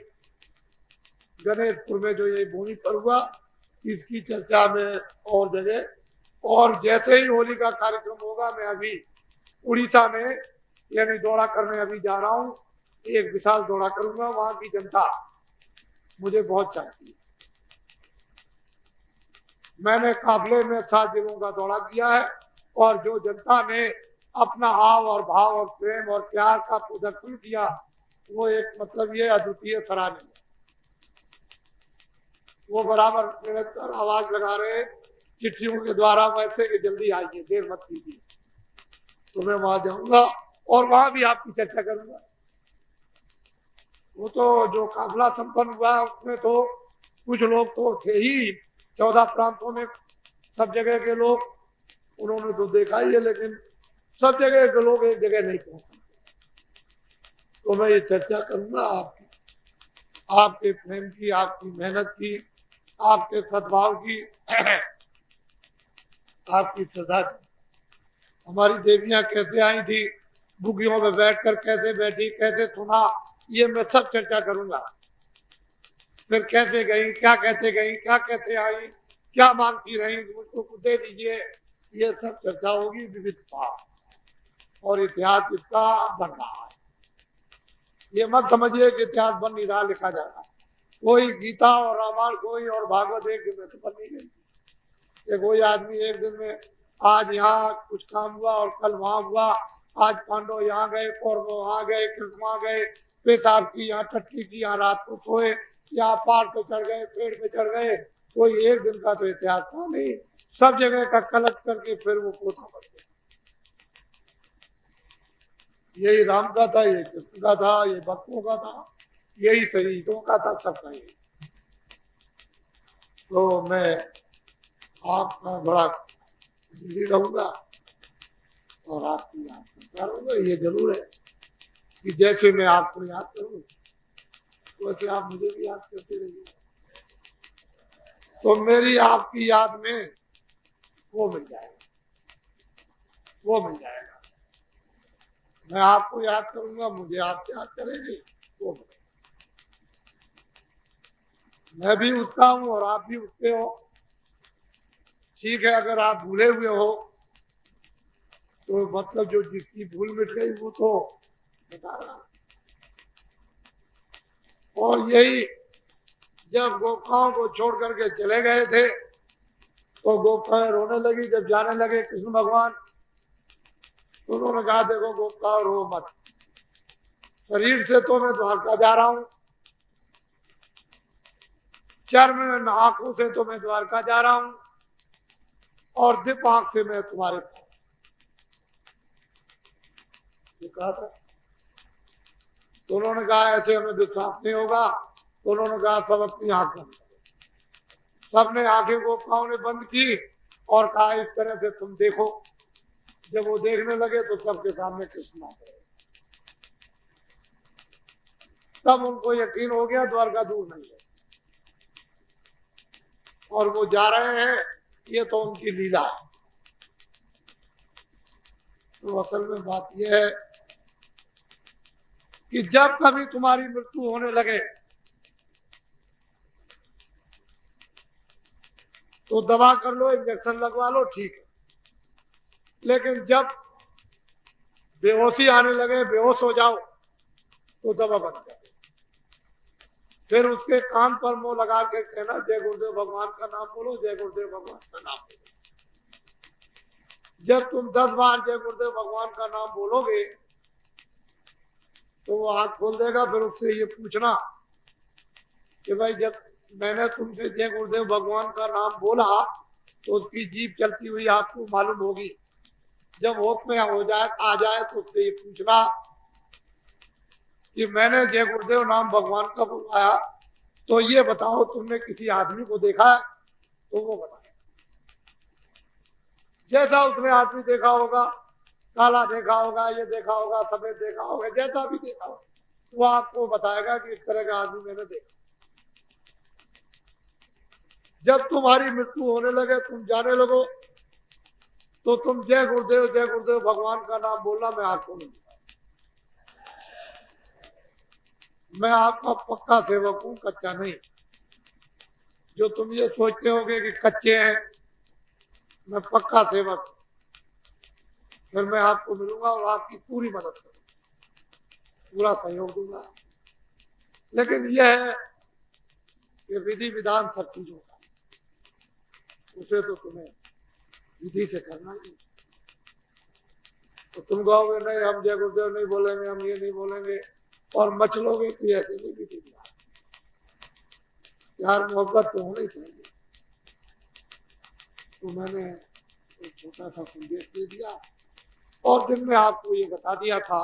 गणेशपुर में जो ये भूमि पर हुआ, इसकी चर्चा में और जगह। और जैसे ही होली का कार्यक्रम होगा, मैं अभी उड़ीसा में यानी दौरा करने अभी जा रहा हूँ, एक विशाल दौरा करूंगा। वहां की जनता मुझे बहुत चाहती है। मैंने काफले में 7 जिलों का दौरा किया है और जो जनता ने अपना हाव और भाव और प्रेम और प्यार का प्रदर्शन किया, वो एक मतलब ये अद्वितीय सराहनीय। वो बराबर निरंतर आवाज लगा रहे चिट्ठियों के द्वारा वैसे कि जल्दी आइए, देर मत कीजिए। तो मैं वहां जाऊंगा और वहां भी आपकी चर्चा करूंगा। वो तो जो काफिला संपन्न हुआ उसमें तो कुछ लोग तो थे ही 14 प्रांतों में, सब जगह के लोग, उन्होंने तो देखा ही है, लेकिन सब जगह के लोग एक जगह नहीं पहुंच सकते। तो मैं ये चर्चा करूंगा आपकी, आपके प्रेम की, आपकी मेहनत की, आपके सद्भाव की, आपकी श्रद्धा की। हमारी देवियां कैसे आई थी, बुगियों में बैठकर कैसे बैठी, कैसे सुना, ये मैं सब चर्चा करूंगा। फिर कैसे गई, क्या कैसे गई, क्या कैसे आई, क्या मांगती रही, मुझको कुछ दे दीजिए, ये सब चर्चा होगी। विविधता और इतिहास इसका बन रहा है। ये मत समझिए कि इतिहास बन नहीं रहा, लिखा जा रहा। कोई गीता और रामायण कोई और भागवत एक दिन में तो बन नहीं गई। कोई आदमी एक दिन में आज यहाँ कुछ काम हुआ और कल वहां हुआ, आज पांडव यहाँ गए, कौरव वहां गए, कृष्ण वहां गए, पेशाब की यहाँ, टट्टी की यहाँ, रात को सोए, यहाँ पहाड़ पे चढ़ गए, पेड़ पे चढ़ गए। कोई एक दिन का तो इतिहास था नहीं, सब जगह का कलेक्ट करके फिर वो पोथा बन गया। यही राम का था, ये कृष्ण का था, ये भक्तों का था, यही शहीदों का था, सबका यही। तो मैं आपका बड़ा बिजी रहूंगा और आपकी याद करता रहूंगा। ये जरूर है कि जैसे मैं आपको याद करूं वैसे आप मुझे भी याद करते रहिए। तो मेरी आपकी याद में वो मिल जाएगा, वो मिल जाएगा। मैं आपको याद करूंगा, मुझे आप याद करेंगे, वो मिलेगा। मैं भी उठता हूं और आप भी उठते हो। ठीक है, अगर आप भूले हुए हो तो मतलब जो जिसकी भूल मिट गई वो तो बता रहा। और यही जब गोपिकाओं को छोड़ करके चले गए थे तो गोपिकाएं रोने लगी। जब जाने लगे कृष्ण भगवान तो उन्होंने कहा, देखो गोपिकाओं रो मत, शरीर से तो मैं द्वारका जा रहा हूं, चर्म आंखों से तो मैं द्वारका जा रहा हूं, और दीप आंख से मैं तुम्हारे पास। ये कहा था। तो उन्होंने कहा ऐसे हमें विश्वास नहीं होगा। तो उन्होंने कहा सब अपनी आंख बंद करो। सबने आंखें गोपिकाओं ने बंद की और कहा इस तरह से तुम देखो। जब वो देखने लगे तो सबके सामने कृष्ण आ गए। तब उनको यकीन हो गया द्वारका दूर नहीं है और वो जा रहे हैं, ये तो उनकी लीला है। तो असल में बात यह है कि जब कभी तुम्हारी मृत्यु होने लगे तो दवा कर लो, इंजेक्शन लगवा लो, ठीक है। लेकिन जब बेहोशी आने लगे, बेहोश हो जाओ तो दवा बन जाए। फिर उसके कान पर मुंह लगा के कहना जय गुरुदेव भगवान का नाम बोलो, जय गुरुदेव भगवान का नाम बोलो। जब तुम 10 बार जय गुरुदेव भगवान का नाम बोलोगे तो वो आंख खोल देगा। फिर उससे ये पूछना कि भाई जब मैंने तुमसे जय गुरुदेव भगवान का नाम बोला तो उसकी जीभ चलती हुई आपको मालूम होगी। जब होश में हो जाए आ जाए तो उससे ये पूछना कि मैंने जय गुरुदेव नाम भगवान का बुलाया, तो ये बताओ तुमने किसी आदमी को देखा है? तो वो बताए। जैसा उसने आदमी देखा होगा, काला देखा होगा, ये देखा होगा, सफेद देखा होगा, जैसा भी देखा होगा वो आपको बताएगा कि इस तरह का आदमी मैंने देखा। जब तुम्हारी मृत्यु होने लगे, तुम जाने लगो, तो तुम जय गुरुदेव भगवान का नाम बोलना, मैं आपको नहीं। मैं आपका पक्का सेवक हूं, कच्चा नहीं। जो तुम ये सोचते होगे कि कच्चे हैं, मैं पक्का सेवक। फिर मैं आपको मिलूंगा और आपकी पूरी मदद करूंगा, पूरा सहयोग दूंगा। लेकिन यह है कि विधि विधान सब चीजों का, उसे तो तुम्हें विधि से करना ही। तो तुम कहोगे नहीं हम जय गुरुदेव नहीं बोलेंगे, हम ये नहीं बोलेंगे और मचलोगे, तो ऐसे नहीं विधि विधान। प्यार मोहब्बत तो होनी चाहिए। तो मैंने एक छोटा सा संदेश दे दिया और दिन में आपको ये बता दिया था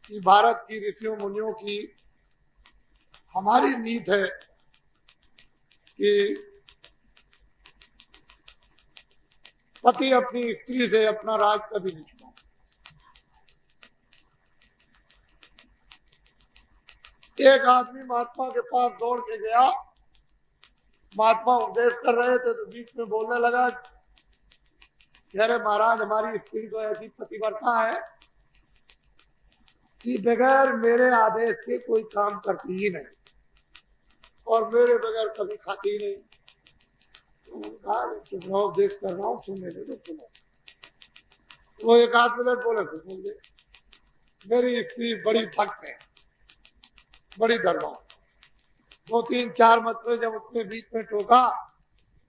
कि भारत की ऋषियों मुनियों की हमारी नीति है कि पति अपनी स्त्री से अपना राज कभी नहीं छुड़ा। एक आदमी महात्मा के पास दौड़ के गया, महात्मा उपदेश कर रहे थे तो बीच में बोलने लगा, अरे महाराज हमारी स्त्री तो ऐसी पतिव्रता है कि बगैर मेरे आदेश के कोई काम करती ही नहीं और मेरे बगैर कभी खाती ही नहीं। तो उपदेश कर रहा हूँ, सुनने दे, सुनो। वो एक आध मिनट बोले तो बोल दे, मेरी स्त्री बड़ी भक्त है, बड़ी धर्मा। 2 3 4 मतलब जब उसने बीच में टोका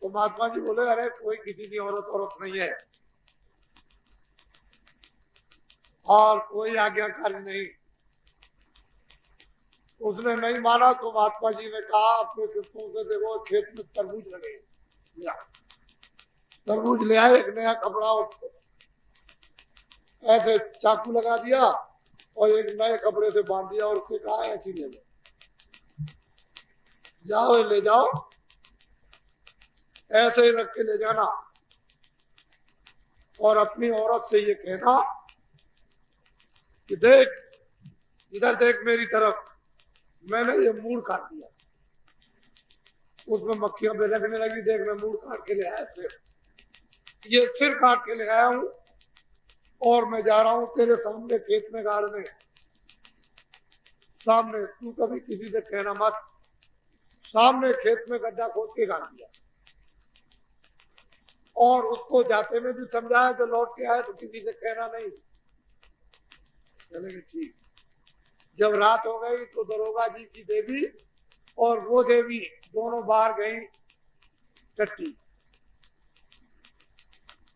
तो महात्मा जी बोले, अरे कोई किसी की औरत नहीं है और कोई आज्ञाकारी नहीं। उसने नहीं माना तो महात्मा जी ने कहा अपने शिष्यों से, देखो खेत में तरबूज लगे, तरबूज ले आए, एक नया कपड़ा ऐसे चाकू लगा दिया और एक नए कपड़े से बांध दिया और उससे कहा ऐसी ले लो, जाओ ले जाओ, ऐसे ही रख के ले जाना और अपनी औरत से ये कहना कि देख इधर देख मेरी तरफ, मैंने ये मूड़ काट दिया। उसमें मक्खियां भी लगने लगी, देख मैं मूड़ काट के ले आया, फिर काट के ले आया हूं और मैं जा रहा हूं तेरे सामने खेत में गाड़ने, सामने। तू कभी किसी से कहना मत। सामने खेत में गड्ढा खोद के गाड़ दिया और उसको जाते में भी समझाया, जो लौट के आए तो किसी से कहना नहीं। चलेंगे ठीक। जब रात हो गई तो दरोगा जी की देवी और वो देवी दोनों बाहर गई टट्टी।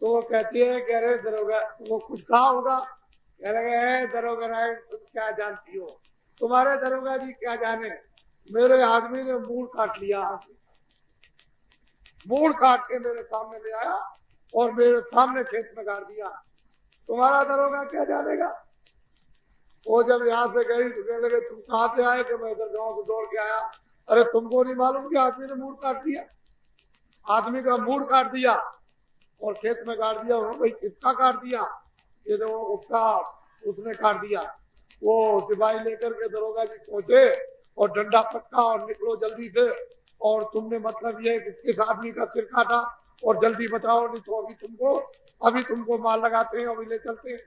तो वो कहती है कि अरे दरोगा, वो कुछ कहा होगा, कह रहे दरोगा राय तुम क्या जानती हो? तुम्हारे दरोगा जी क्या जाने, मेरे आदमी ने मूड़ काट लिया, मूड़ काट के मेरे सामने ले आया और मेरे सामने खेत में गाड़ दिया। तुम्हारा दरोगा क्या जानेगा? वो जब यहाँ से गई तो कहने लगे तुम कहाँ से आए? कि मैं इधर गांव से दौड़ के आया। अरे तुमको नहीं मालूम कि आदमी ने मूड़ काट दिया? आदमी का मूड़ काट दिया और खेत में गाड़ दिया। भाई किसका काट दिया? ये तो उसका, उसने काट दिया। वो सिपाही लेकर के दरोगा जी पहुंचे और डंडा पटका और निकलो जल्दी से, और तुमने मतलब ये किस आदमी का सिर काटा और जल्दी बताओ, नहीं तो अभी तुमको मार लगाते हैं, अभी ले चलते हैं।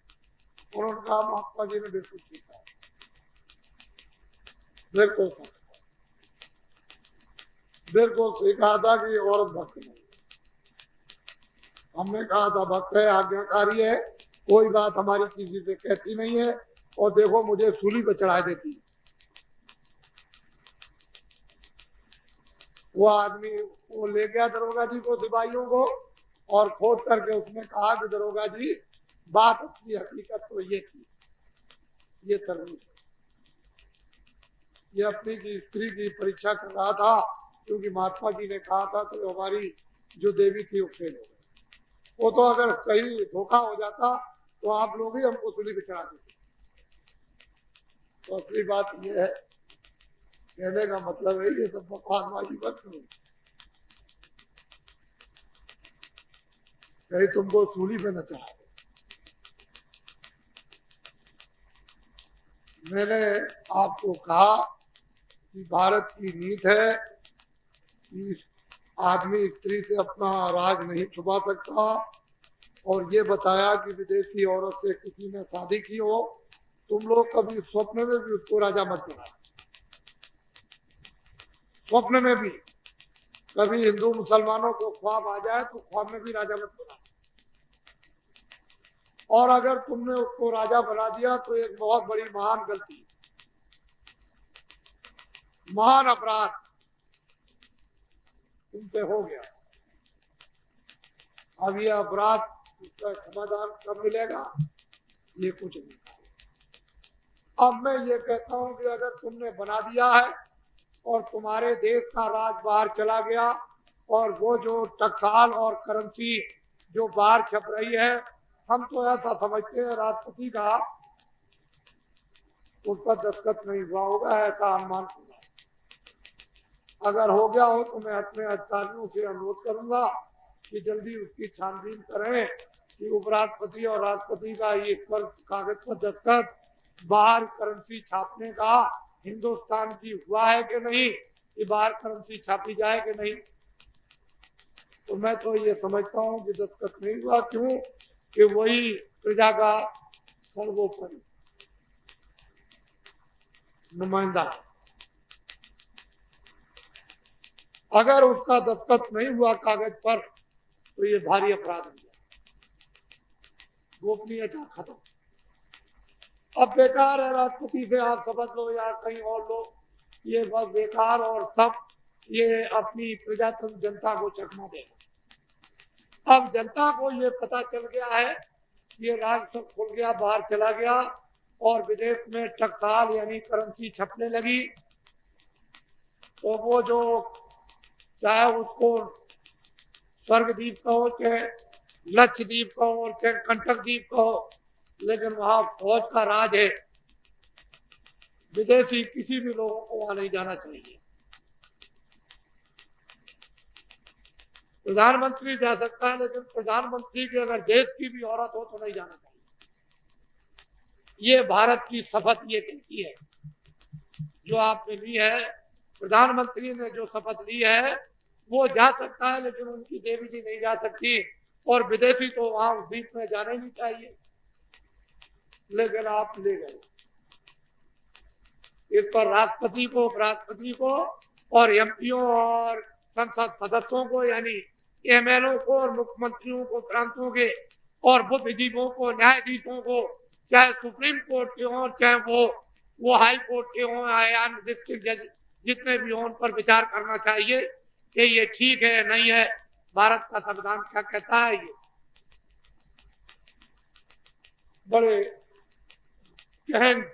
उन्होंने कहा महात्मा जी ने बिल्कुल ठीक है, बिल्कुल सीखा था कि औरत भक्त नहीं। हमने कहा था भक्त है, आज्ञाकारी है, कोई बात हमारी किसी से कहती नहीं है, और देखो मुझे सूली पे चढ़ा देती है। वो आदमी वो ले गया दरोगा जी को, सिपाहियों को, और खोद करके उसने कहा कि दरोगा जी बात अपनी हकीकत तो ये थी, ये तरमीज, ये अपनी की स्त्री की परीक्षा कर रहा था, क्योंकि महात्मा जी ने कहा था तो हमारी जो देवी थी वो फेल हो गई। वो तो अगर कहीं धोखा हो जाता तो आप लोग ही हमको सूली पे चढ़ा देते। तो असली बात ये है, कहने का मतलब है ये सब बकवासबाजी मत करो, कहीं तुमको सूली पे न चढ़ा। मैंने आपको कहा कि भारत की नीति है कि आदमी स्त्री से अपना राज नहीं छुपा सकता, और ये बताया कि विदेशी औरत से किसी ने शादी की हो, तुम लोग कभी स्वप्न में भी उसको राजा मत बनाना। स्वप्न में भी कभी हिंदू मुसलमानों को ख्वाब आ जाए तो ख्वाब में भी राजा मत बनाना। और अगर तुमने उसको राजा बना दिया तो एक बहुत बड़ी महान गलती, महान अपराध तुमसे हो गया। अब ये अपराध इसका समाधान कब मिलेगा, ये कुछ नहीं। अब मैं ये कहता हूं कि अगर तुमने बना दिया है और तुम्हारे देश का राज बाहर चला गया, और वो जो टकसाल और करेंसी जो बाहर छप रही है, हम तो ऐसा समझते हैं राष्ट्रपति का उस पर दस्तखत नहीं हुआ होगा, ऐसा अनुमान होगा। अगर हो गया हो तो मैं अपने अधिकारियों से अनुरोध करूंगा कि जल्दी उसकी छानबीन करें कि उपराष्ट्रपति और राष्ट्रपति का ये कागज पर दस्तखत बाहर करेंसी छापने का हिंदुस्तान की हुआ है कि नहीं, कि बाहर करेंसी छापी जाए कि नहीं। तो मैं तो ये समझता हूं कि दस्तखत नहीं हुआ, क्यों कि वही प्रजा का सर्वोपरि नुमाइंदा। अगर उसका दस्तखत नहीं हुआ कागज पर तो ये भारी अपराध हो गया, गोपनीयता खत्म। अब बेकार है राष्ट्रपति से आप शपथ लो या कहीं और लो, ये बस बेकार, और सब ये अपनी प्रजातंत्र जनता को चकमा देगा। अब जनता को ये पता चल गया है, ये राज सब खुल गया, बाहर चला गया, और विदेश में टकसाल यानी करेंसी छपने लगी। तो वो जो चाहे उसको स्वर्गद्वीप कहो, चाहे लक्षद्वीप कहो, चाहे कंटक द्वीप कहो, लेकिन वहां फौज का राज है। विदेशी किसी भी लोगों को वहां नहीं जाना चाहिए। प्रधानमंत्री जा सकता है, लेकिन प्रधानमंत्री की अगर देश की भी औरत हो तो नहीं जाना चाहिए। ये भारत की शपथ ये कहती है जो आपने ली है। प्रधानमंत्री ने जो शपथ ली है वो जा सकता है, लेकिन उनकी देवी जी नहीं जा सकती, और विदेशी तो वहां उस द्वीप में जाना ही नहीं चाहिए। लेकिन आप ले गए इस पर राष्ट्रपति को, उपराष्ट्रपति को, और एमपीओ और संसद सदस्यों को यानी एमएलओ को, और मुख्यमंत्रियों को, प्रांतों के, और बुद्धिजीवियों को, न्यायाधीशों को, चाहे सुप्रीम कोर्ट के हों, चाहे वो हाई कोर्ट के हों या डिस्ट्रिक्ट जज जितने भी हों, उन पर विचार करना चाहिए कि ये ठीक है नहीं है, भारत का संविधान क्या कहता है। ये बड़े गहन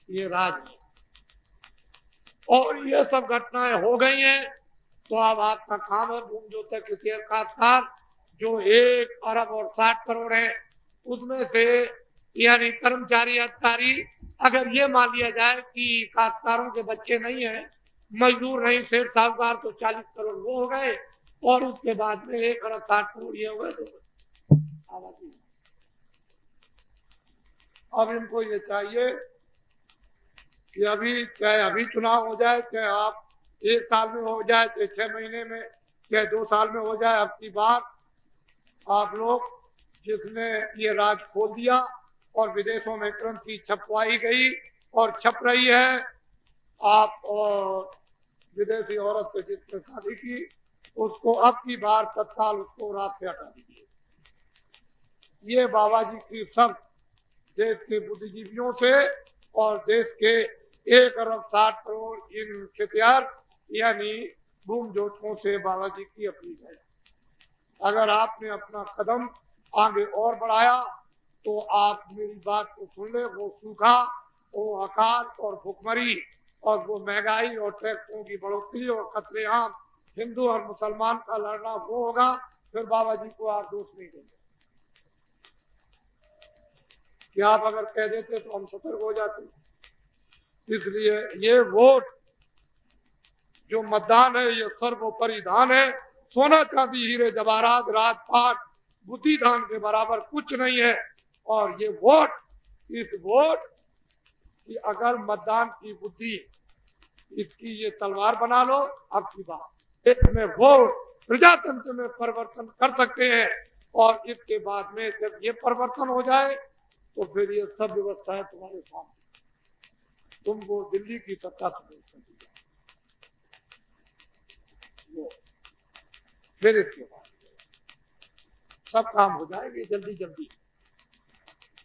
ये राज है, और ये सब घटनाएं हो गई हैं। तो अब आपका काम है भूमि ज्योतिष शेयर काश्तकार जो 1 अरब और 60 करोड़ है, उसमें से यानी कर्मचारी अधिकारी, अगर ये मान लिया जाए कि काश्तकारों के बच्चे नहीं है, मजदूर नहीं, सेठ साहूकार, तो 40 करोड़ वो हो गए, और उसके बाद में 1 अरब 60 करोड़ ये हो गए। तो आबादी अब इनको ये चाहिए कि अभी चाहे अभी चुनाव हो जाए, चाहे आप 1 साल में हो जाए, चाहे 6 महीने में, चाहे 2 साल में हो जाए, अब की बार आप लोग जिसने ये राज खोल दिया और विदेशों में करेंसी छपवाई गई और छप रही है, आप और विदेशी औरत से जिसने शादी की उसको अब की बार तत्काल उसको रात से हटा दीजिए। ये बाबा जी की सब देश के बुद्धिजीवियों से और देश के 1 अरब 60 करोड़ इन खेतियार यानी भूम जोतों से बाबा जी की अपील है। अगर आपने अपना कदम आगे और बढ़ाया तो आप मेरी बात को सुन ले। वो सूखा, वो अकाल और भुखमरी और वो महंगाई और टैक्सों की बढ़ोतरी और कत्लेआम हिंदू और मुसलमान का लड़ना वो होगा। फिर बाबा जी को आप दोष नहीं देंगे कि आप अगर कह देते तो हम सतर्क हो जाते। इसलिए ये वोट जो मतदान है ये सर्वोपरि दान है। सोना चांदी हीरे जवाहरात राजपाट बुद्धि दान के बराबर कुछ नहीं है। और ये वोट, इस वोट की अगर मतदान की बुद्धि इसकी ये तलवार बना लो, अब की बात इसमें वोट प्रजातंत्र में परिवर्तन कर सकते हैं। और इसके बाद में जब ये परिवर्तन हो जाए तो फिर ये सब व्यवस्थाएं तुम्हारे सामने, तुमको दिल्ली की सत्ता से फिर इसके बाद सब काम हो जाएंगे जल्दी जल्दी।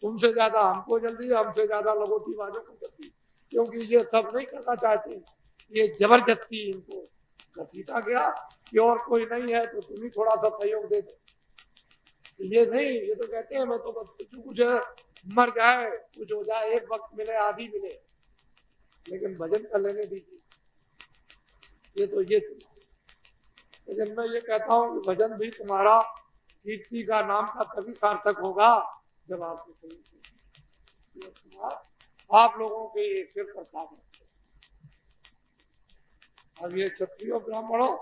तुमसे ज्यादा हमको जल्दी, हमसे ज्यादा लगोटी वालों को जल्दी, क्योंकि ये सब नहीं करना चाहते। ये जबरदस्ती इनको घसीटा गया कि और कोई नहीं है तो तुम ही थोड़ा सा सहयोग दे दो। ये नहीं, ये तो कहते हैं मैं तो बस कुछ मर जाए, कुछ हो जाए, एक वक्त मिले आधी मिले, लेकिन भजन कर लेने दीजिए। ये तो ये लेकिन मैं ये कहता हूँ कि भजन भी तुम्हारा कीर्ति का नाम का तभी सार्थक होगा जब आपको सही आप लोगों के सिर पर काम। अब ये क्षत्रियो ब्राह्मणों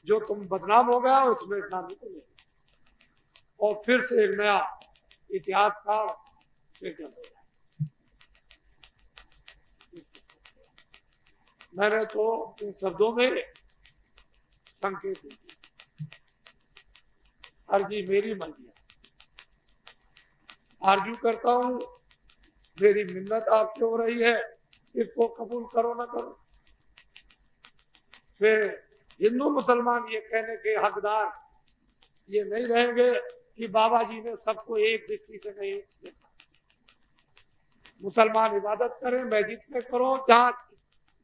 जो तुम बदनाम हो गया उसमें इतना नहीं तो नहीं। और फिर से एक नया इतिहास का सृजन हो गया। मैंने तो इन शब्दों में संकेत दिया, अर्जी मेरी मर्जी, आरजू करता हूं, मेरी मिन्नत आपसे हो रही है, इसको कबूल करो ना करो। फिर हिंदू मुसलमान ये कहने के हकदार ये नहीं रहेंगे कि बाबा जी ने सबको एक दृष्टि से नहीं देखा। मुसलमान इबादत करें, मस्जिद में करो, जहां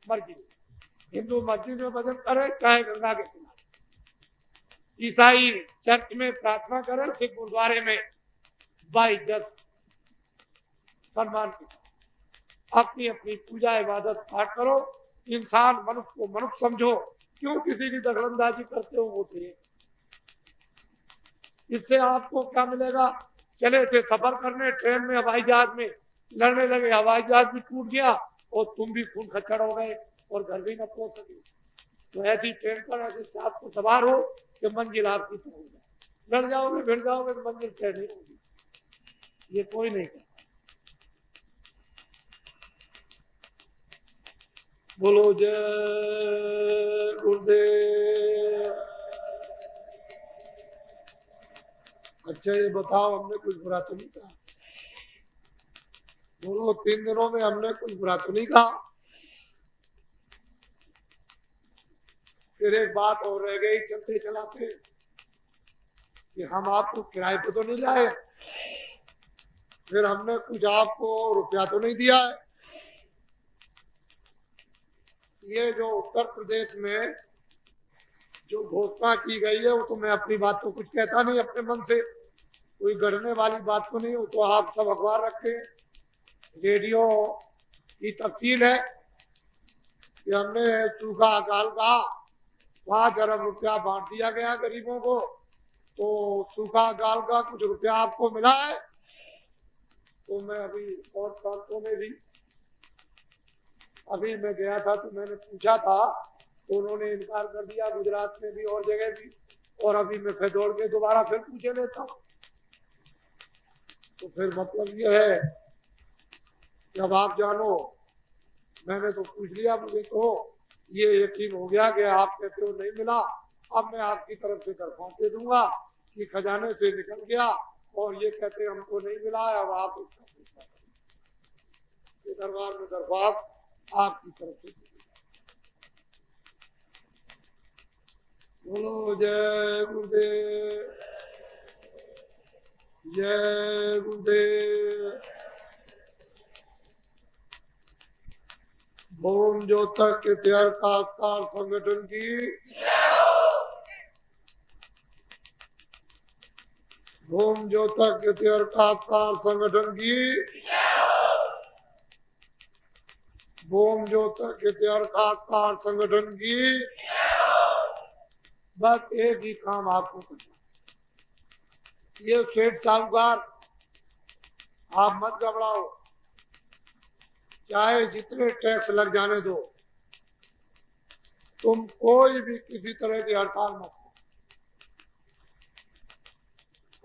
मर्जी, हिंदू मस्जिद में भजन करे चाहे गंगा के किनारे, ईसाई चर्च में प्रार्थना करें, सिख गुरुद्वारे में बाइज्जत सम्मान के अपनी अपनी पूजा इबादत पाठ करो। इंसान मनुष्य को मनुष्य समझो, क्यों किसी की दखलंदाजी करते हो वो थे। इससे आपको क्या मिलेगा? चले थे सफर करने ट्रेन में, हवाई जहाज में, लड़ने लगे, हवाई जहाज भी टूट गया और तुम भी खून खच्चड़ हो गए और घर भी न पहुंच सके। तो ऐसी ट्रेन पर ऐसे साथ को सवार हो कि मंजिल आपकी पहुंच जाए। लड़ जाओगे भिड़ जाओगे तो मंजिल तय नहीं होगी। ये कोई नहीं करता। बोलो जय गुरुदेव। अच्छा ये बताओ, हमने कुछ बुरा तो नहीं कहा? बोलो 3 दिनों में हमने कुछ बुरा तो नहीं कहा? फिर एक बात और रह गई चलते चलाते कि हम आपको किराए पे तो नहीं लाए, फिर हमने कुछ आपको रुपया तो नहीं दिया है। ये जो उत्तर प्रदेश में जो घोषणा की गई है वो तो मैं अपनी बात तो कुछ कहता नहीं, अपने मन से कोई गढ़ने वाली बात तो नहीं। वो तो आप सब अखबार रखे, रेडियो की तफसील है कि हमने सूखा अकाल का 5 अरब रुपया बांट दिया गया गरीबों को। तो सूखा अकाल का कुछ रुपया आपको मिला है? तो मैं अभी और प्रांतों में भी अभी मैं गया था तो मैंने पूछा था तो उन्होंने इनकार कर दिया, गुजरात में भी और जगह भी। और अभी मैं फिर दौड़ के दोबारा फिर पूछे लेता हूँ। तो फिर मतलब ये है कि अब आप जानो, मैंने तो पूछ लिया, मुझे तो ये यकीन हो गया कि आप कहते हो नहीं मिला। अब मैं आपकी तरफ से दरख्वास्त दे दूंगा कि खजाने से निकल गया और ये कहते हमको नहीं मिला है। अब आप दरबार में दरख्वास्त आपकी तरफ से। बोलो जय गुरुदेव, जय गुरुदेव। ओम ज्योतक इतिहासकार संगठन की, ओम ज्योतक इतिहासकार संगठन की, ओम ज्योतक इतिहासकार संगठन की। बस एक ही काम आपको करना, ये सेठ साहूकार आप मत घबराओ, चाहे जितने टैक्स लग जाने दो, तुम कोई भी किसी तरह की हड़ताल मत करो,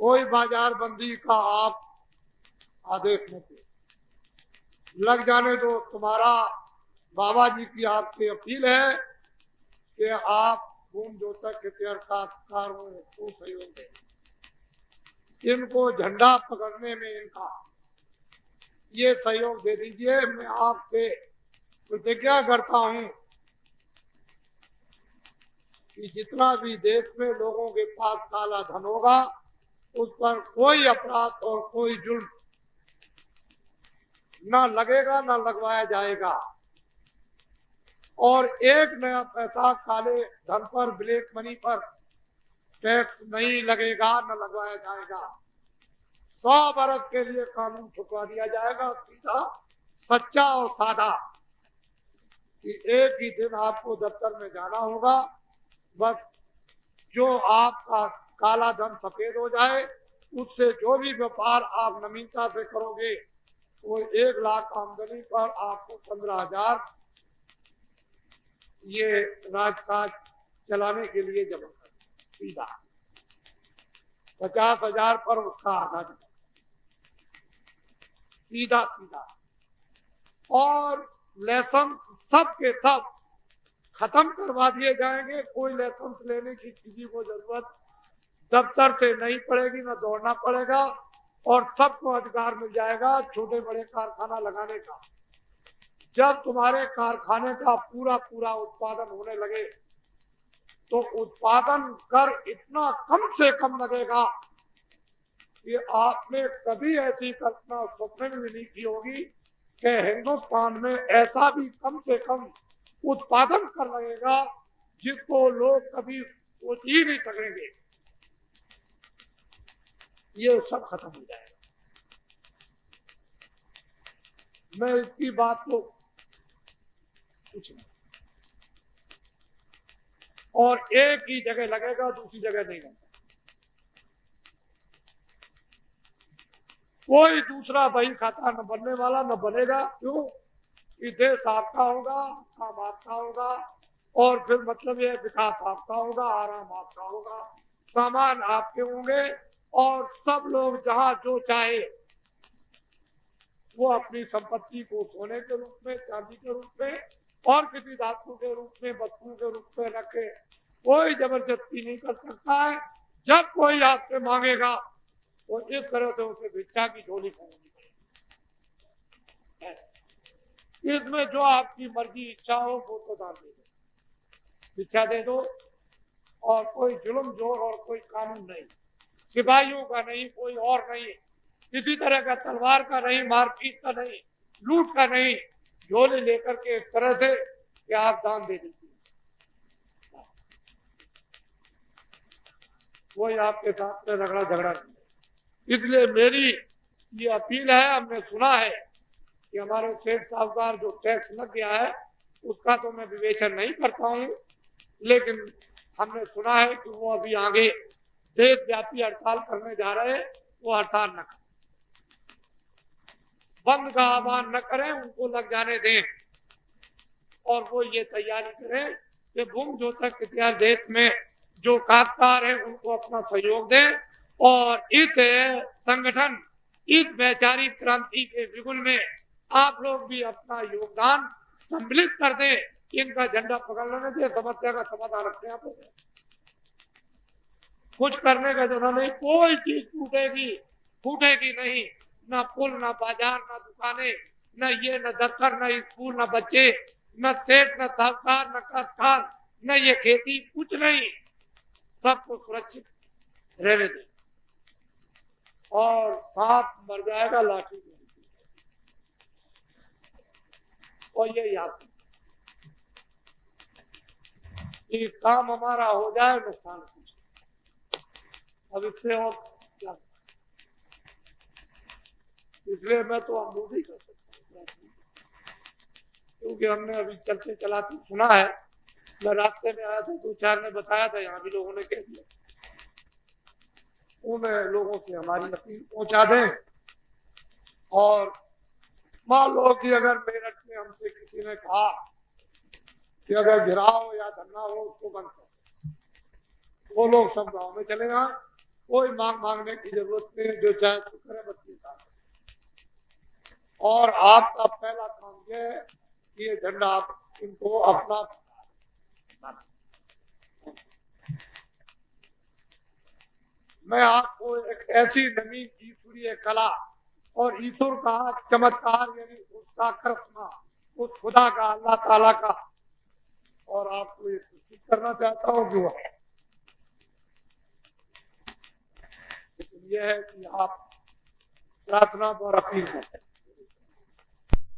कोई बाजार बंदी का आप आदेश मत दो, लग जाने दो। तुम्हारा बाबा जी की आपसे अपील है कि आप ओम ज्योतक इतिहासकार को सहयोग दें, इनको झंडा पकड़ने में इनका ये सहयोग दे दीजिए। मैं आपसे प्रतिज्ञा करता हूं कि जितना भी देश में लोगों के पास काला धन होगा, उस पर कोई अपराध और कोई जुल्म न लगेगा, न लगवाया जाएगा, और एक नया पैसा काले धन पर, ब्लैक मनी पर टैक्स नहीं लगेगा, न लगवाया जाएगा। 100 बरस के लिए कानून छुपवा दिया जाएगा, सीधा सच्चा और सादा, कि एक ही दिन आपको दफ्तर में जाना होगा, बस जो आपका काला धन सफेद हो जाए, उससे जो भी व्यापार आप नवीनता से करोगे, वो 1 लाख आमदनी पर आपको 15,000 ये राजकाज चलाने के लिए जमा कर सीधा, 50,000 पर उसका आधा जमा, सीधा सीधा। और लाइसेंस सब के सब खत्म करवा दिए जाएंगे, कोई लाइसेंस लेने की किसी को जरूरत दफ्तर से नहीं पड़ेगी, ना दौड़ना पड़ेगा, और सबको अधिकार मिल जाएगा छोटे बड़े कारखाना लगाने का। जब तुम्हारे कारखाने का पूरा पूरा उत्पादन होने लगे, तो उत्पादन कर इतना कम से कम लगेगा कि आपने कभी ऐसी कल्पना स्वप्न में नहीं की होगी कि हिंदुस्तान में ऐसा भी कम से कम उत्पादन कर लगेगा जिसको लोग कभी सोच ही नहीं सकेंगे। ये सब खत्म हो जाएगा। मैं इसकी बात को कुछ नहीं, और एक ही जगह लगेगा, दूसरी जगह नहीं लगेगा। कोई दूसरा बही खाता न बनने वाला, न बनेगा। क्यों? कि देश आपका होगा, काम आपका होगा, और फिर मतलब यह विकास आपका होगा, आराम आपका होगा, सामान आपके होंगे, और सब लोग जहां जो चाहे वो अपनी संपत्ति को सोने के रूप में, चांदी के रूप में, और किसी धातु के रूप में, वस्तु के रूप में रखे। कोई जबरदस्ती नहीं कर सकता है। जब कोई आपसे मांगेगा तो इस तरह से उसे भिक्षा की झोली खोलनी पड़ेगी। इसमें जो आपकी मर्जी इच्छा हो वो तो दान दे दो, भिक्षा दे दो, और कोई जुल्म जोर और कोई कानून नहीं, सिपाहियों का नहीं, कोई और नहीं, किसी तरह का तलवार का नहीं, मारपीट का नहीं, लूट का नहीं, झोली लेकर के इस तरह से कि आप दान दे दीजिए, कोई आपके साथ में रगड़ा झगड़ा नहीं। इसलिए मेरी ये अपील है। हमने सुना है कि हमारे सेठ साहूकार जो टैक्स लग गया है उसका तो मैं विवेचन नहीं करता हूं, लेकिन हमने सुना है कि वो अभी आगे देशव्यापी हड़ताल करने जा रहे हैं। वो हड़ताल न करें, बंद का आह्वान न करें, उनको लग जाने दें, और वो ये तैयारी करें कि ओम ज्योतक इतिहास देश में जो काश्तकार है उनको अपना सहयोग दें, और इस संगठन, इस वैचारिक क्रांति के बिगुल में आप लोग भी अपना योगदान सम्मिलित कर दें। इनका झंडा पकड़ लेने से समस्या का समाधान अपने आप हो जाए। कुछ करने का जरूरत नहीं, कोई चीज फूटेगी नहीं, ना पुल, ना बाजार, ना दुकानें, न ये, न दफ्तर, न स्कूल, न बच्चे, न सेठ, न साहूकार, न काश्तकार, न ये खेती, कुछ नहीं। सबको सुरक्षित रहने दें, और सांप मर जाएगा लाठी में, और ये याद कि काम हमारा हो जाए, नुकसान कुछ। अब इससे और क्या, इसलिए मैं तो अमरूद ही कर सकता हूँ, क्योंकि हमने अभी चलते चलाते सुना है। मैं रास्ते में आया था, 2-4 ने बताया था, यहाँ भी लोगों ने कह दिया। उन लोगों से हमारी अपील पहुंचा दें, और मान लो कि अगर मेरठ में हमसे किसी ने कहा कि अगर गिराव या धरना हो उसको बंद करो, वो लोग सब गांव में चले जाए, कोई मांग मांगने की जरूरत नहीं, जो चाहे तो करे, बच्चे का। और आपका पहला काम यह है कि ये झंडा आप इनको अपना, मैं आपको एक ऐसी नवीन ईश्वरीय कला और ईश्वर का चमत्कार, यानी उसका करिश्मा, उस खुदा का, अल्लाह ताला का, और आपको ये सूचित करना चाहता हूँ कि वह लेकिन यह है कि आप प्रार्थना और अपील करें।